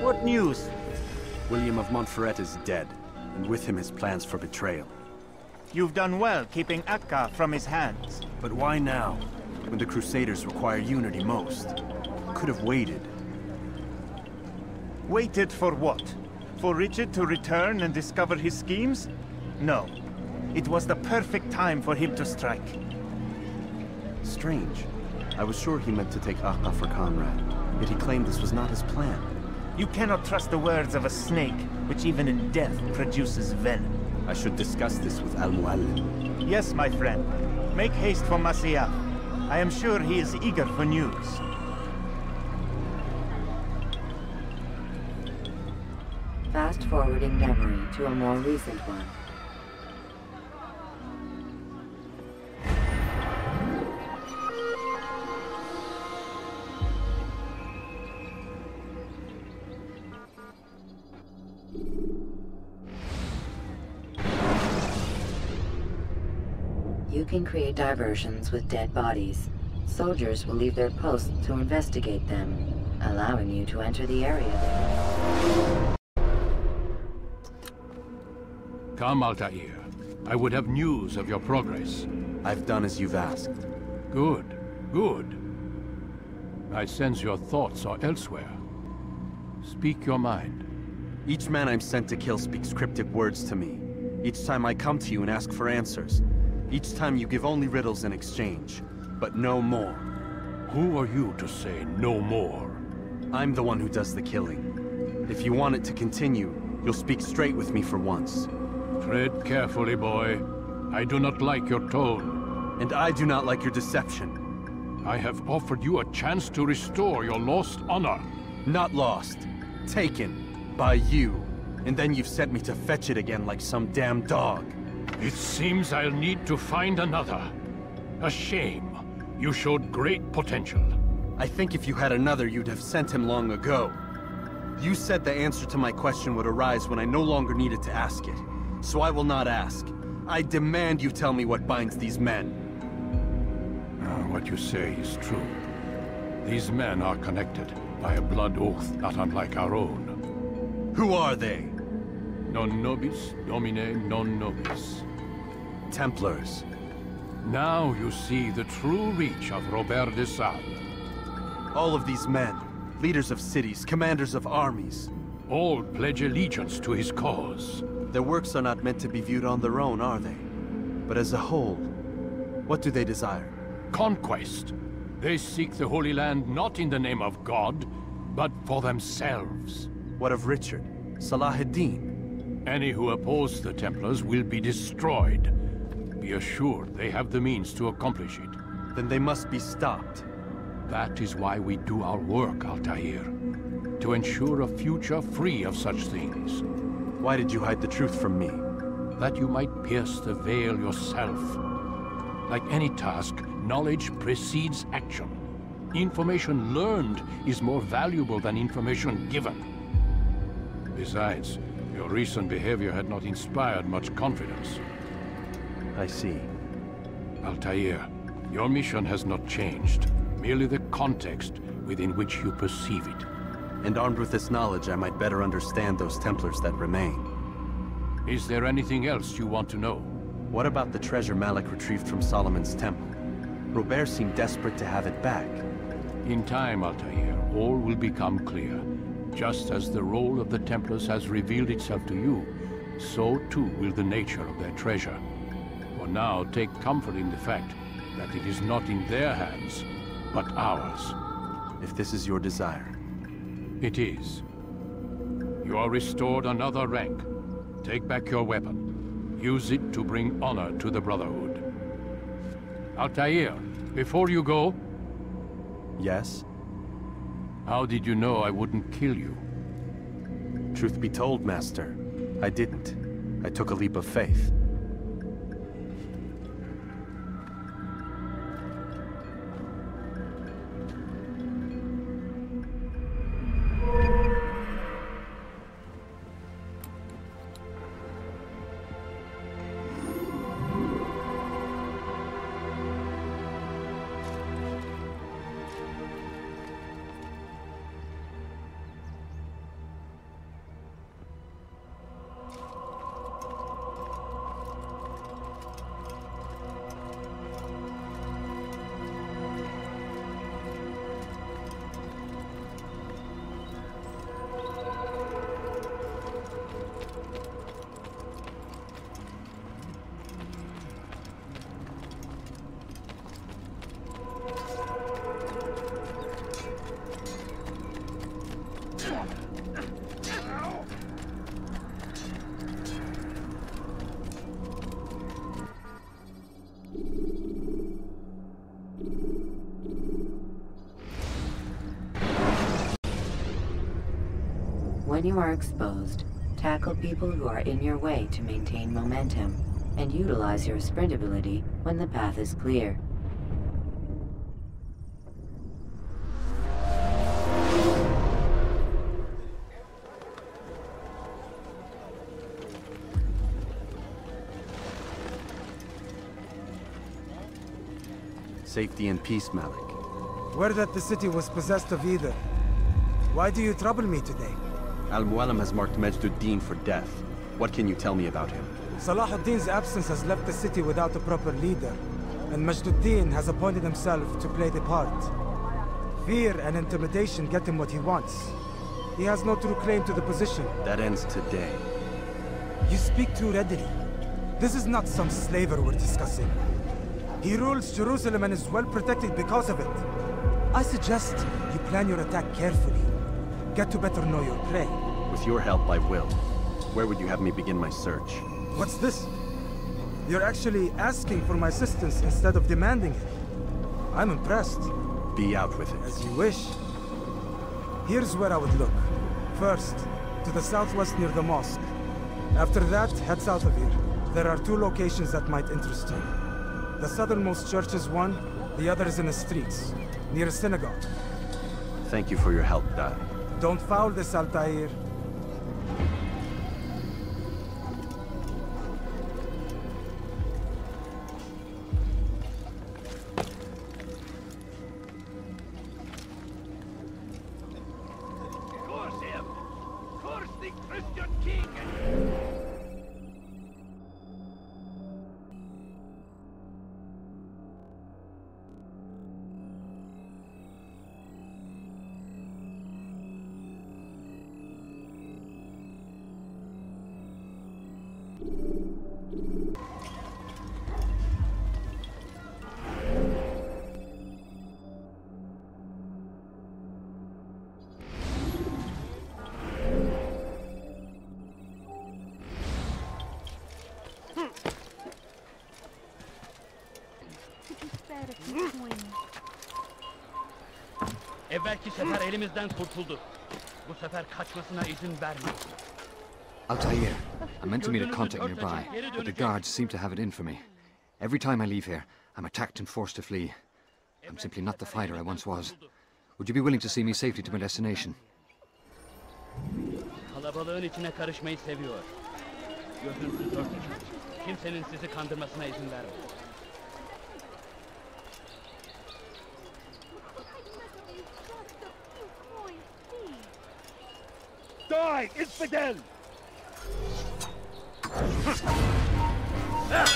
What news? William of Montferrat is dead, and with him his plans for betrayal. You've done well keeping Akka from his hands. But why now, when the Crusaders require unity most? Could have waited. Waited for what? For Richard to return and discover his schemes? No. It was the perfect time for him to strike. Strange. I was sure he meant to take Akka for Conrad, yet he claimed this was not his plan. You cannot trust the words of a snake, which even in death produces venom. I should discuss this with Al-Mualim. Yes, my friend. Make haste for Masyaf. I am sure he is eager for news. Fast-forwarding memory to a more recent one. You can create diversions with dead bodies. Soldiers will leave their posts to investigate them, allowing you to enter the area. Come, Altair. I would have news of your progress. I've done as you've asked. Good, good. I sense your thoughts are elsewhere. Speak your mind. Each man I'm sent to kill speaks cryptic words to me. Each time I come to you and ask for answers. Each time you give only riddles in exchange, but no more. Who are you to say no more? I'm the one who does the killing. If you want it to continue, you'll speak straight with me for once. Tread carefully, boy. I do not like your tone. And I do not like your deception. I have offered you a chance to restore your lost honor. Not lost. Taken. By you. And then you've sent me to fetch it again like some damn dog. It seems I'll need to find another. A shame. You showed great potential. I think if you had another, you'd have sent him long ago. You said the answer to my question would arise when I no longer needed to ask it. So I will not ask. I demand you tell me what binds these men. What you say is true. These men are connected by a blood oath not unlike our own. Who are they? Non nobis, domine non nobis. Templars. Now you see the true reach of Robert de Sales. All of these men, leaders of cities, commanders of armies. All pledge allegiance to his cause. Their works are not meant to be viewed on their own, are they? But as a whole, what do they desire? Conquest. They seek the Holy Land not in the name of God, but for themselves. What of Richard? Salah-ad-Din? Any who oppose the Templars will be destroyed. Be assured they have the means to accomplish it. Then they must be stopped. That is why we do our work, Altair. To ensure a future free of such things. Why did you hide the truth from me? That you might pierce the veil yourself. Like any task, knowledge precedes action. Information learned is more valuable than information given. Besides, your recent behavior had not inspired much confidence. I see. Altair, your mission has not changed. Merely the context within which you perceive it. And armed with this knowledge, I might better understand those Templars that remain. Is there anything else you want to know? What about the treasure Malik retrieved from Solomon's temple? Robert seemed desperate to have it back. In time, Altair, all will become clear. Just as the role of the Templars has revealed itself to you, so too will the nature of their treasure. For now, take comfort in the fact that it is not in their hands, but ours. If this is your desire. It is. You are restored another rank. Take back your weapon. Use it to bring honor to the Brotherhood. Altair, before you go... Yes? How did you know I wouldn't kill you? Truth be told, Master, I didn't. I took a leap of faith. When you are exposed, tackle people who are in your way to maintain momentum, and utilize your sprint ability when the path is clear. Safety and peace, Malik. Word that the city was possessed of either. Why do you trouble me today? Al-Mualim has marked Majd-ud-Din for death. What can you tell me about him? Salah ad-Din's absence has left the city without a proper leader, and Majd-ud-Din has appointed himself to play the part. Fear and intimidation get him what he wants. He has no true claim to the position. That ends today. You speak too readily. This is not some slaver we're discussing. He rules Jerusalem and is well protected because of it. I suggest you plan your attack carefully. Get to better know your prey. With your help, I will. Where would you have me begin my search? What's this? You're actually asking for my assistance instead of demanding it. I'm impressed. Be out with it. As you wish. Here's where I would look. First, to the southwest near the mosque. After that, head south of here. There are 2 locations that might interest you. The southernmost church is one, the other is in the streets, near a synagogue. Thank you for your help, Dad. Don't foul this, Altair. Curse him! Curse the Christian king! Evvelki sefer elimizden kurtuldu. Bu sefer kaçmasına izin vermeyin. Altair, I meant to meet a contact nearby, but the guards seem to have it in for me. Every time I leave here, I'm attacked and forced to flee. I'm simply not the fighter I once was. Would you be willing to see me safely to my destination? Kalabalığın içine karışmayı seviyor. Gözünüzü dört açın. Kimsenin sizi kandırmasına izin vermeyin. Die, infidel! Infidel!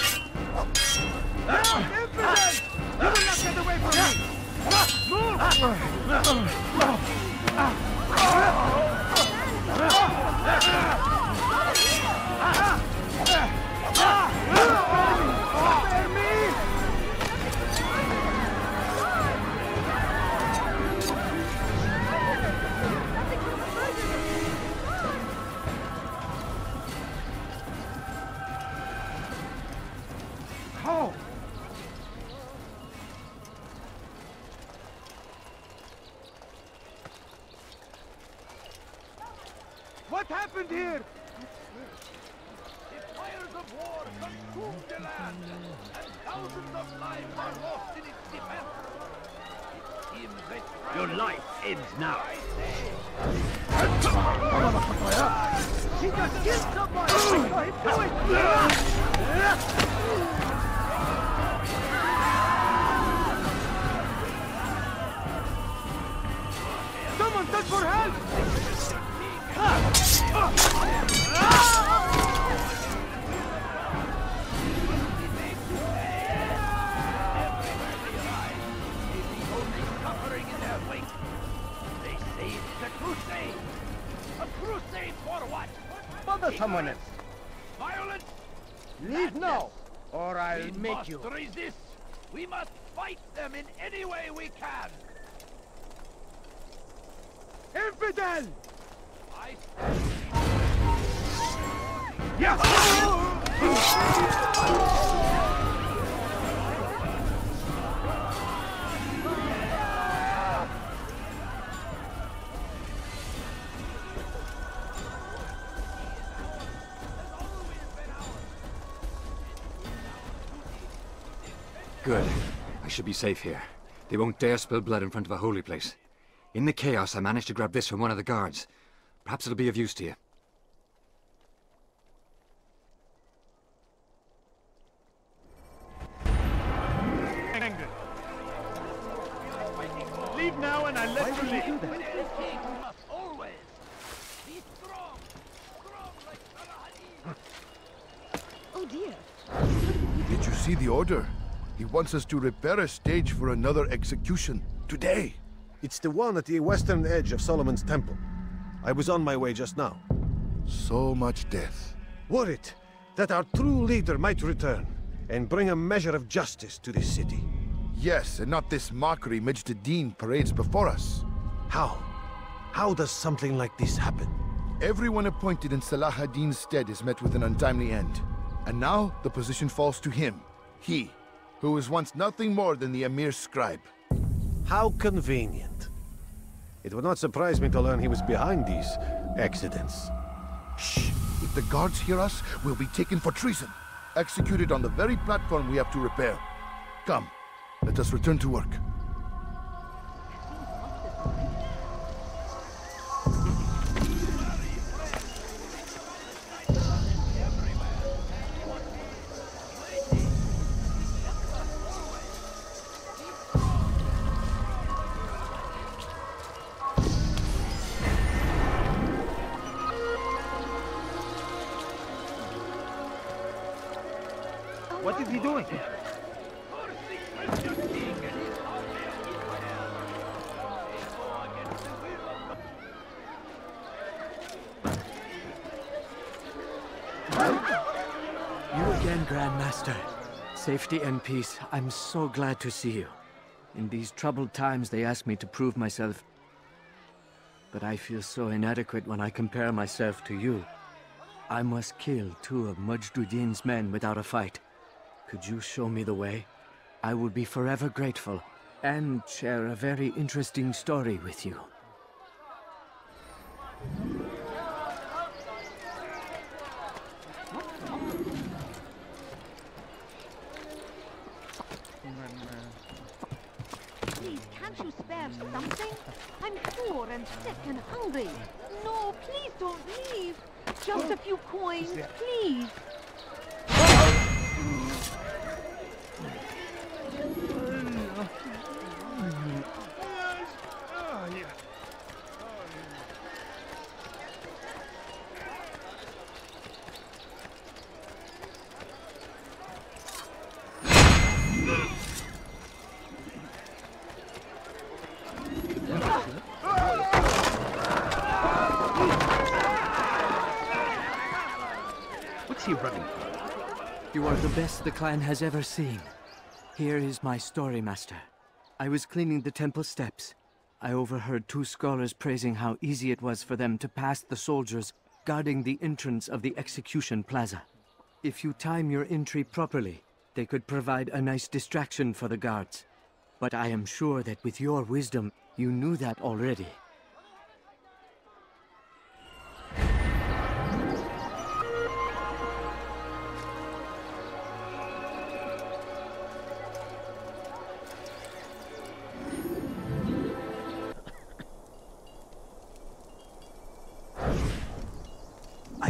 You will not get away from me! How? What happened here? The fires of war consumed the land, and thousands of lives are lost in its defense. It seems that Your life ends now. He just killed somebody! I saw him do it! Someone send for help! Bother someone else. Violence? Leave now, or I'll We make must you. resist. We must fight them in any way we can. Infidel! I stand. Good. I should be safe here. They won't dare spill blood in front of a holy place. In the chaos, I managed to grab this from one of the guards. Perhaps it'll be of use to you. Leave now and I'll let you leave. Always be strong. Strong like Salah. Oh dear. Did you see the order? He wants us to repair a stage for another execution. Today. It's the one at the western edge of Solomon's Temple. I was on my way just now. So much death. Worried that our true leader might return and bring a measure of justice to this city. Yes, and not this mockery Majd parades before us. How? How does something like this happen? Everyone appointed in Salah ad-Din's stead is met with an untimely end. And now the position falls to him. He, who was once nothing more than the Emir's scribe. How convenient. It would not surprise me to learn he was behind these accidents. Shh! If the guards hear us, we'll be taken for treason. Executed on the very platform we have to repair. Come, let us return to work. What is he doing? You again, Grandmaster. Safety and peace. I'm so glad to see you. In these troubled times, they ask me to prove myself. But I feel so inadequate when I compare myself to you. I must kill 2 of Mujduddin's men without a fight. Could you show me the way? I will be forever grateful, and share a very interesting story with you. Please, can't you spare something? I'm poor and sick and hungry. No, please don't leave. Just a few coins, please. What's he running from? You are the best the clan has ever seen. Here is my story, Master. I was cleaning the temple steps. I overheard 2 scholars praising how easy it was for them to pass the soldiers guarding the entrance of the execution plaza. If you time your entry properly, they could provide a nice distraction for the guards. But I am sure that with your wisdom, you knew that already.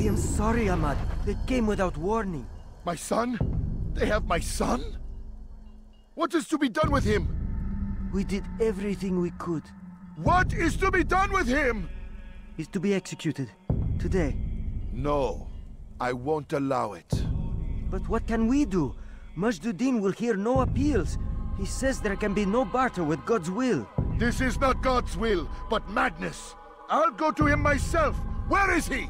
am sorry, Ahmad. They came without warning. My son? They have my son? What is to be done with him? We did everything we could. What is to be done with him? He's to be executed. Today. No. I won't allow it. But what can we do? Majduddin will hear no appeals. He says there can be no barter with God's will. This is not God's will, but madness. I'll go to him myself. Where is he?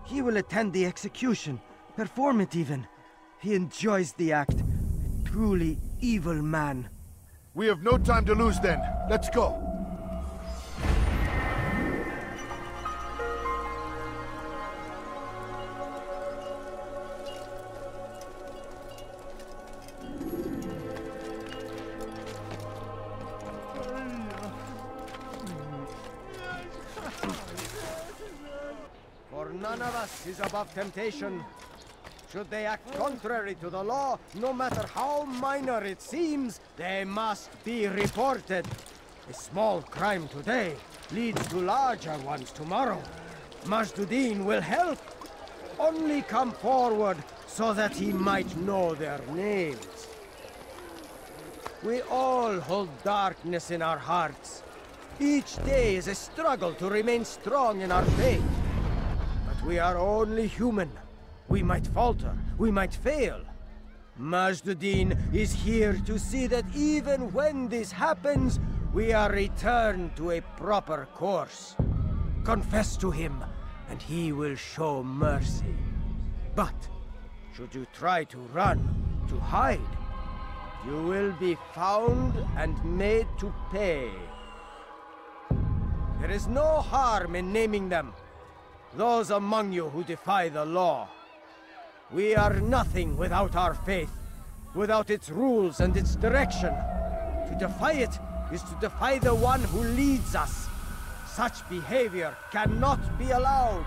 He will attend the execution. Perform it even. He enjoys the act. A truly evil man. We have no time to lose then. Let's go. For none of us is above temptation. Should they act contrary to the law, no matter how minor it seems, they must be reported. A small crime today leads to larger ones tomorrow. Majduddin will help. Only come forward so that he might know their names. We all hold darkness in our hearts. Each day is a struggle to remain strong in our faith. But we are only human. We might falter, we might fail. Majduddin is here to see that even when this happens, we are returned to a proper course. Confess to him, and he will show mercy. But, should you try to run, to hide, you will be found and made to pay. There is no harm in naming them. Those among you who defy the law. We are nothing without our faith, without its rules and its direction. To defy it is to defy the one who leads us. Such behavior cannot be allowed.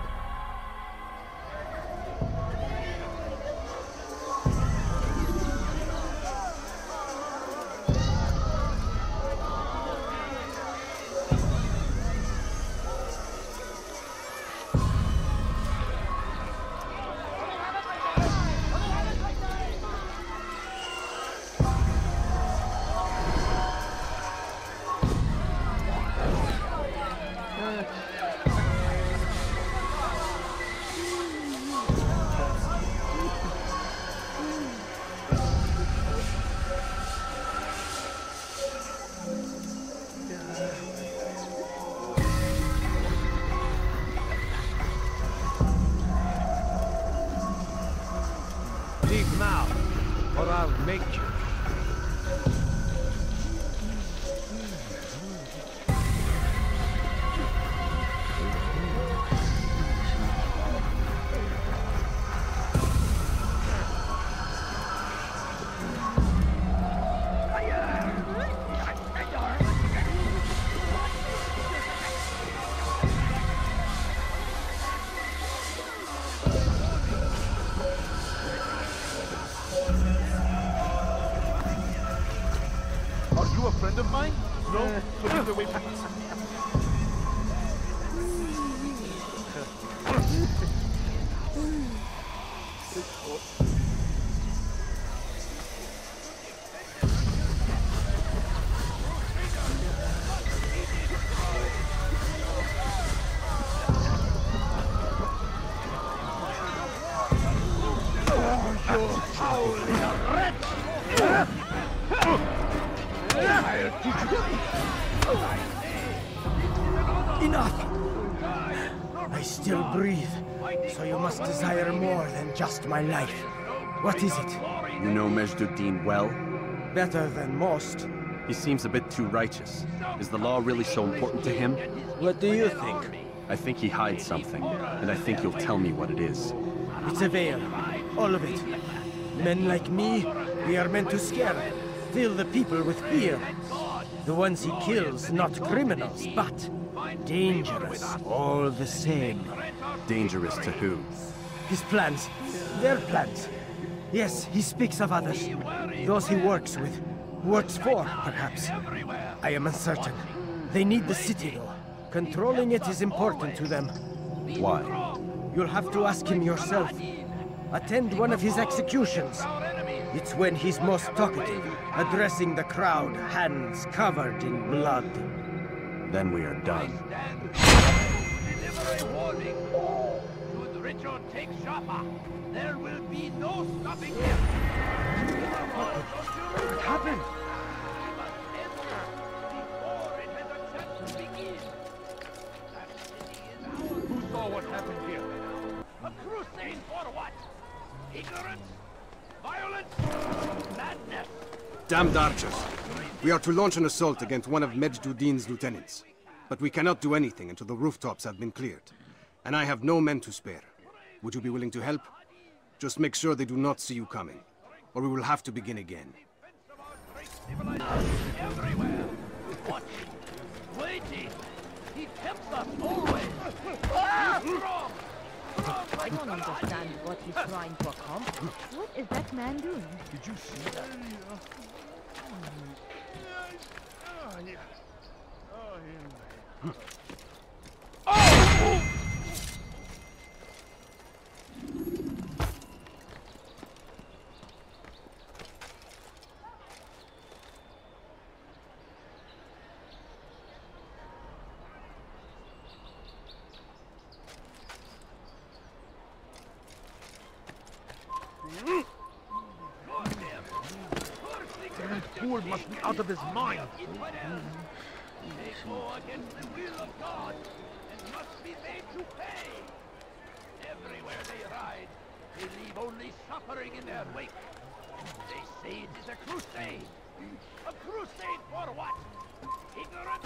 Leave now, or I'll make you. Friend of mine? No? So get away from me. Enough! I still breathe, so you must desire more than just my life. What is it? You know Majduddin well? Better than most. He seems a bit too righteous. Is the law really so important to him? What do you think? I think he hides something, and I think you'll tell me what it is. It's a veil. All of it. Men like me, we are meant to scare, fill the people with fear. The ones he kills, not criminals, but dangerous, all the same. Dangerous to who? His plans. Their plans. Yes, he speaks of others. Those he works with. Works for, perhaps. I am uncertain. They need the city, though. Controlling it is important to them. Why? You'll have to ask him yourself. Attend one of his executions. It's when he's most talkative, addressing the crowd, hands covered in blood. Then we are done. Deliver a warning. Should Richard take Jaffa, there will be no stopping him. What happened? We must enter before it has a chance to begin. That city is ours. Who saw what happened here? A crusade for what? Ignorance? Violence? Madness? Damned archers. We are to launch an assault against one of Medjduddin's lieutenants. But we cannot do anything until the rooftops have been cleared. And I have no men to spare. Would you be willing to help? Just make sure they do not see you coming, or we will have to begin again. Everywhere. Watching. Waiting. He tempts us always. He's strong. I don't understand what he's trying to accomplish. What is that man doing? Did you see that? That fool must be out of his mind. They go against the will of God and must be made to pay. Everywhere they ride, they leave only suffering in their wake. They say it is a crusade. A crusade for what? Ignorance?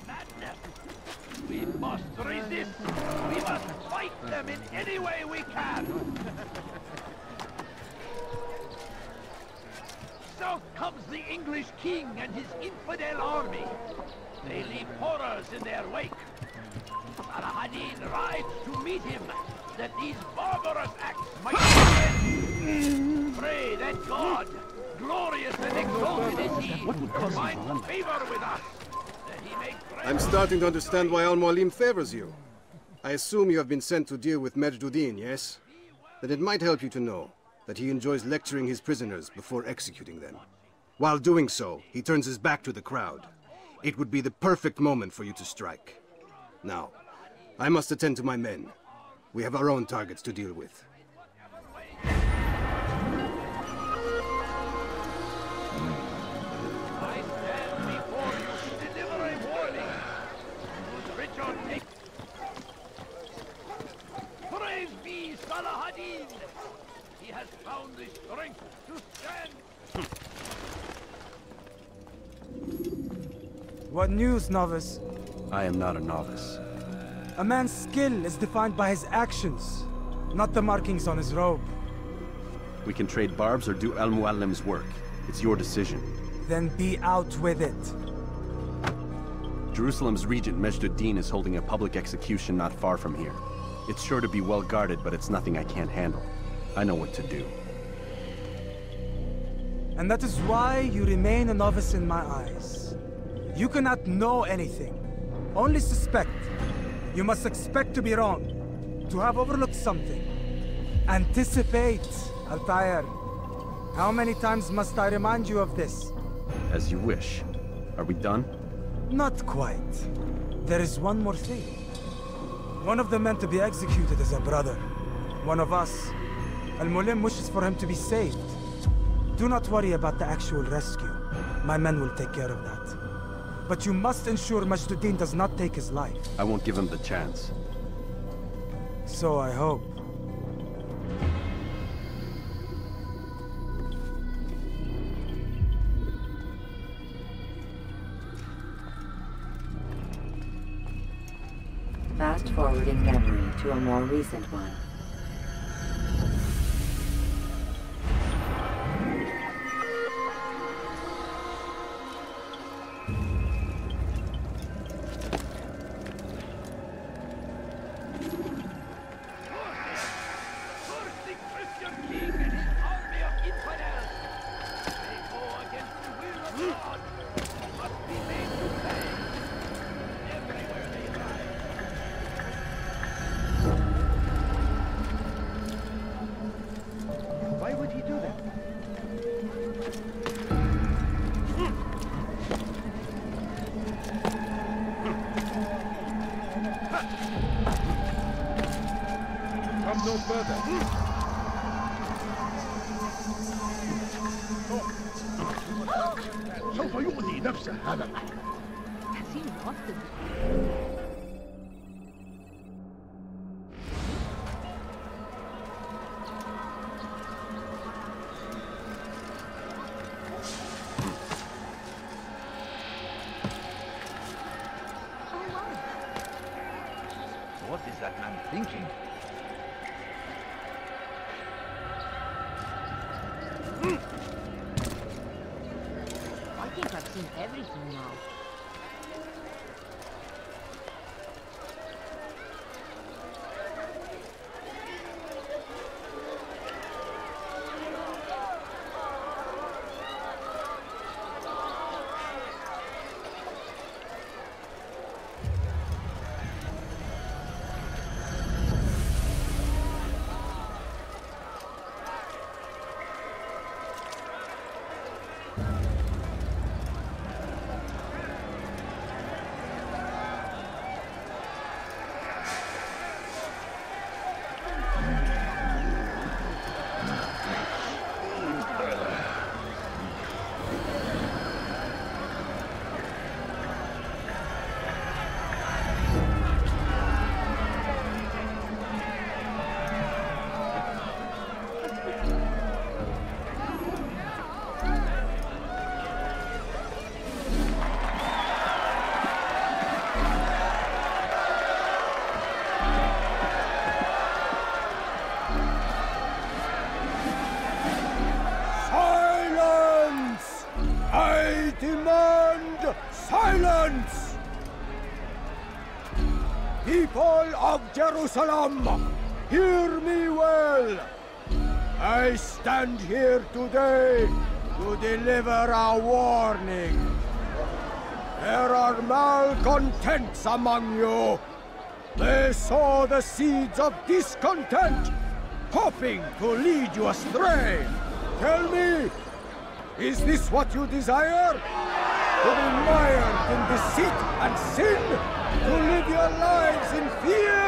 Madness. We must resist. We must fight them in any way we can. South comes the English king and his infidel army. They leave horrors in their wake. Saladin rides to meet him, that these barbarous acts might end. Pray that God, glorious and exalted is he, find favor with us, that he may grant. I'm starting to understand why Al-Mualim favors you. I assume you have been sent to deal with Medjduddin, yes? Then it might help you to know that he enjoys lecturing his prisoners before executing them. While doing so, he turns his back to the crowd. It would be the perfect moment for you to strike. Now, I must attend to my men. We have our own targets to deal with. I stand before you to deliver a warning. Should Richard take... Praise be Saladin! He has found the strength to stand. What news, novice? I am not a novice. A man's skill is defined by his actions, not the markings on his robe. We can trade barbs or do Al-Mualim's work. It's your decision. Then be out with it. Jerusalem's regent Medjduddin is holding a public execution not far from here. It's sure to be well guarded, but it's nothing I can't handle. I know what to do. And that is why you remain a novice in my eyes. You cannot know anything, only suspect. You must expect to be wrong, to have overlooked something. Anticipate, Altair. How many times must I remind you of this? As you wish. Are we done? Not quite. There is one more thing. One of the men to be executed is a brother. One of us. Al-Mualim wishes for him to be saved. Do not worry about the actual rescue. My men will take care of that. But you must ensure Medjduddin does not take his life. I won't give him the chance. So I hope. Fast forwarding memory to a more recent one. no further. سوف يؤذي نفسه هذا. Has he lost it? What is that man thinking? I think I've seen everything now. Silence! People of Jerusalem, hear me well. I stand here today to deliver a warning. There are malcontents among you. They sow the seeds of discontent, hoping to lead you astray. Tell me, is this what you desire? To be mired in deceit and sin? To live your lives in fear?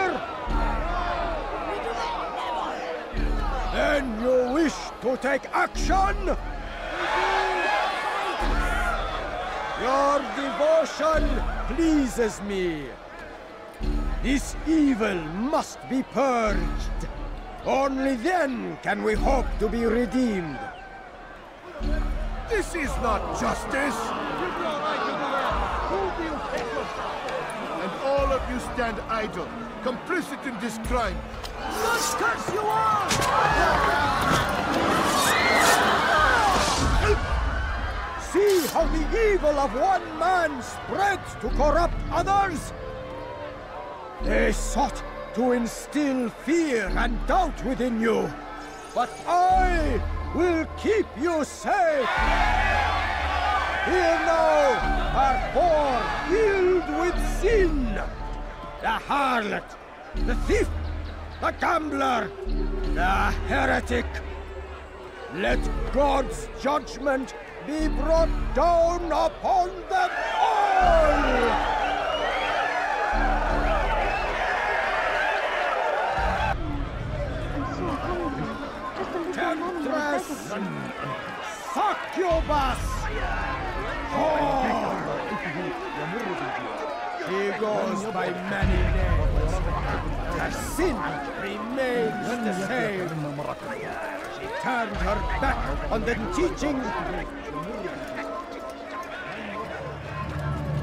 Then you wish to take action? Your devotion pleases me. This evil must be purged. Only then can we hope to be redeemed. This is not justice! And all of you stand idle, complicit in this crime. Monsters you are! See how the evil of one man spreads to corrupt others? They sought to instill fear and doubt within you, but I will keep you safe. Here now are four filled with sin. The harlot, the thief, the gambler, the heretic. Let God's judgment be brought down upon them all! Temptress! Succubus! Oh! She goes by many names. Her sin remains the same. She turned her back on the teaching,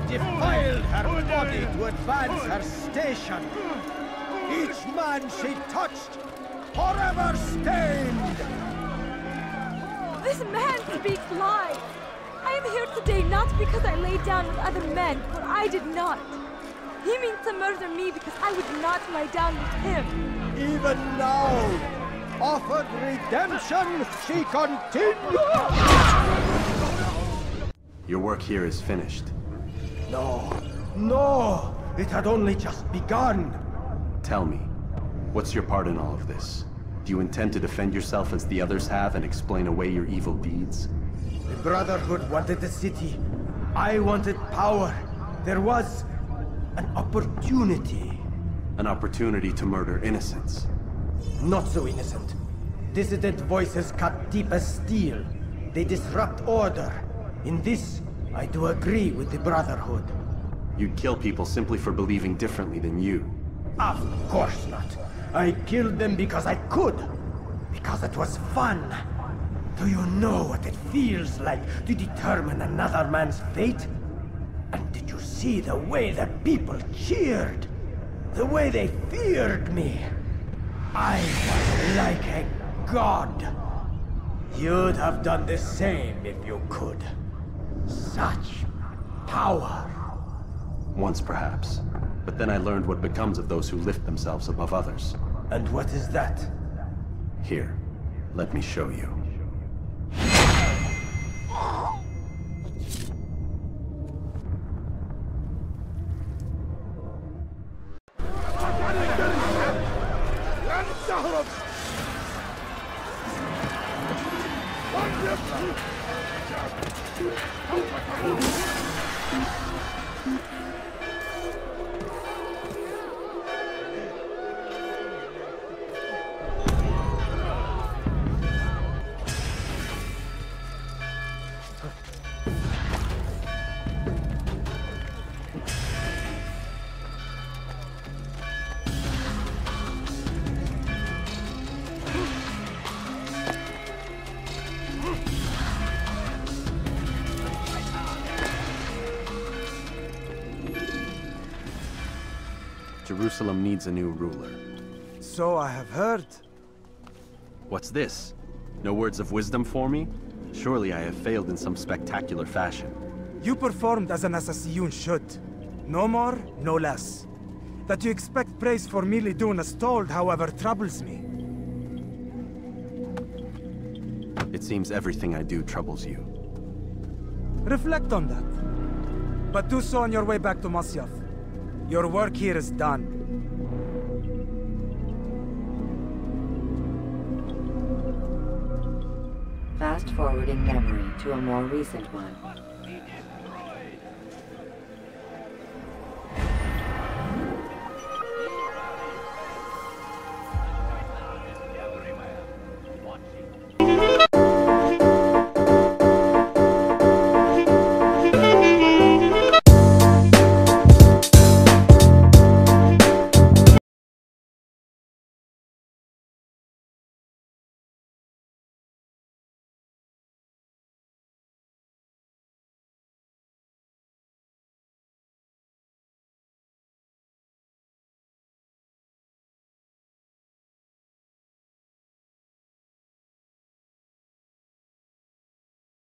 defiled her body to advance her station. Each man she touched, forever stained. This man speaks lies. I am here today not because I lay down with other men, for I did not. He means to murder me because I would not lie down with him. Even now, offered redemption, she continues. Your work here is finished. No, it had only just begun. Tell me, what's your part in all of this? Do you intend to defend yourself as the others have and explain away your evil deeds? The Brotherhood wanted the city. I wanted power. There was an opportunity. An opportunity to murder innocents. Not so innocent. Dissident voices cut deep as steel. They disrupt order. In this, I do agree with the Brotherhood. You'd kill people simply for believing differently than you. Of course not. I killed them because I could. Because it was fun. Do you know what it feels like to determine another man's fate? And did you see the way the people cheered? The way they feared me? I was like a god. You'd have done the same if you could. Such power. Once, perhaps. But then I learned what becomes of those who lift themselves above others. And what is that? Here, let me show you. Jerusalem needs a new ruler. So I have heard. What's this? No words of wisdom for me? Surely I have failed in some spectacular fashion. You performed as an assassin should. No more, no less. That you expect praise for merely doing as told, however, troubles me. It seems everything I do troubles you. Reflect on that. But do so on your way back to Masyaf. Your work here is done. Fast-forwarding memory to a more recent one.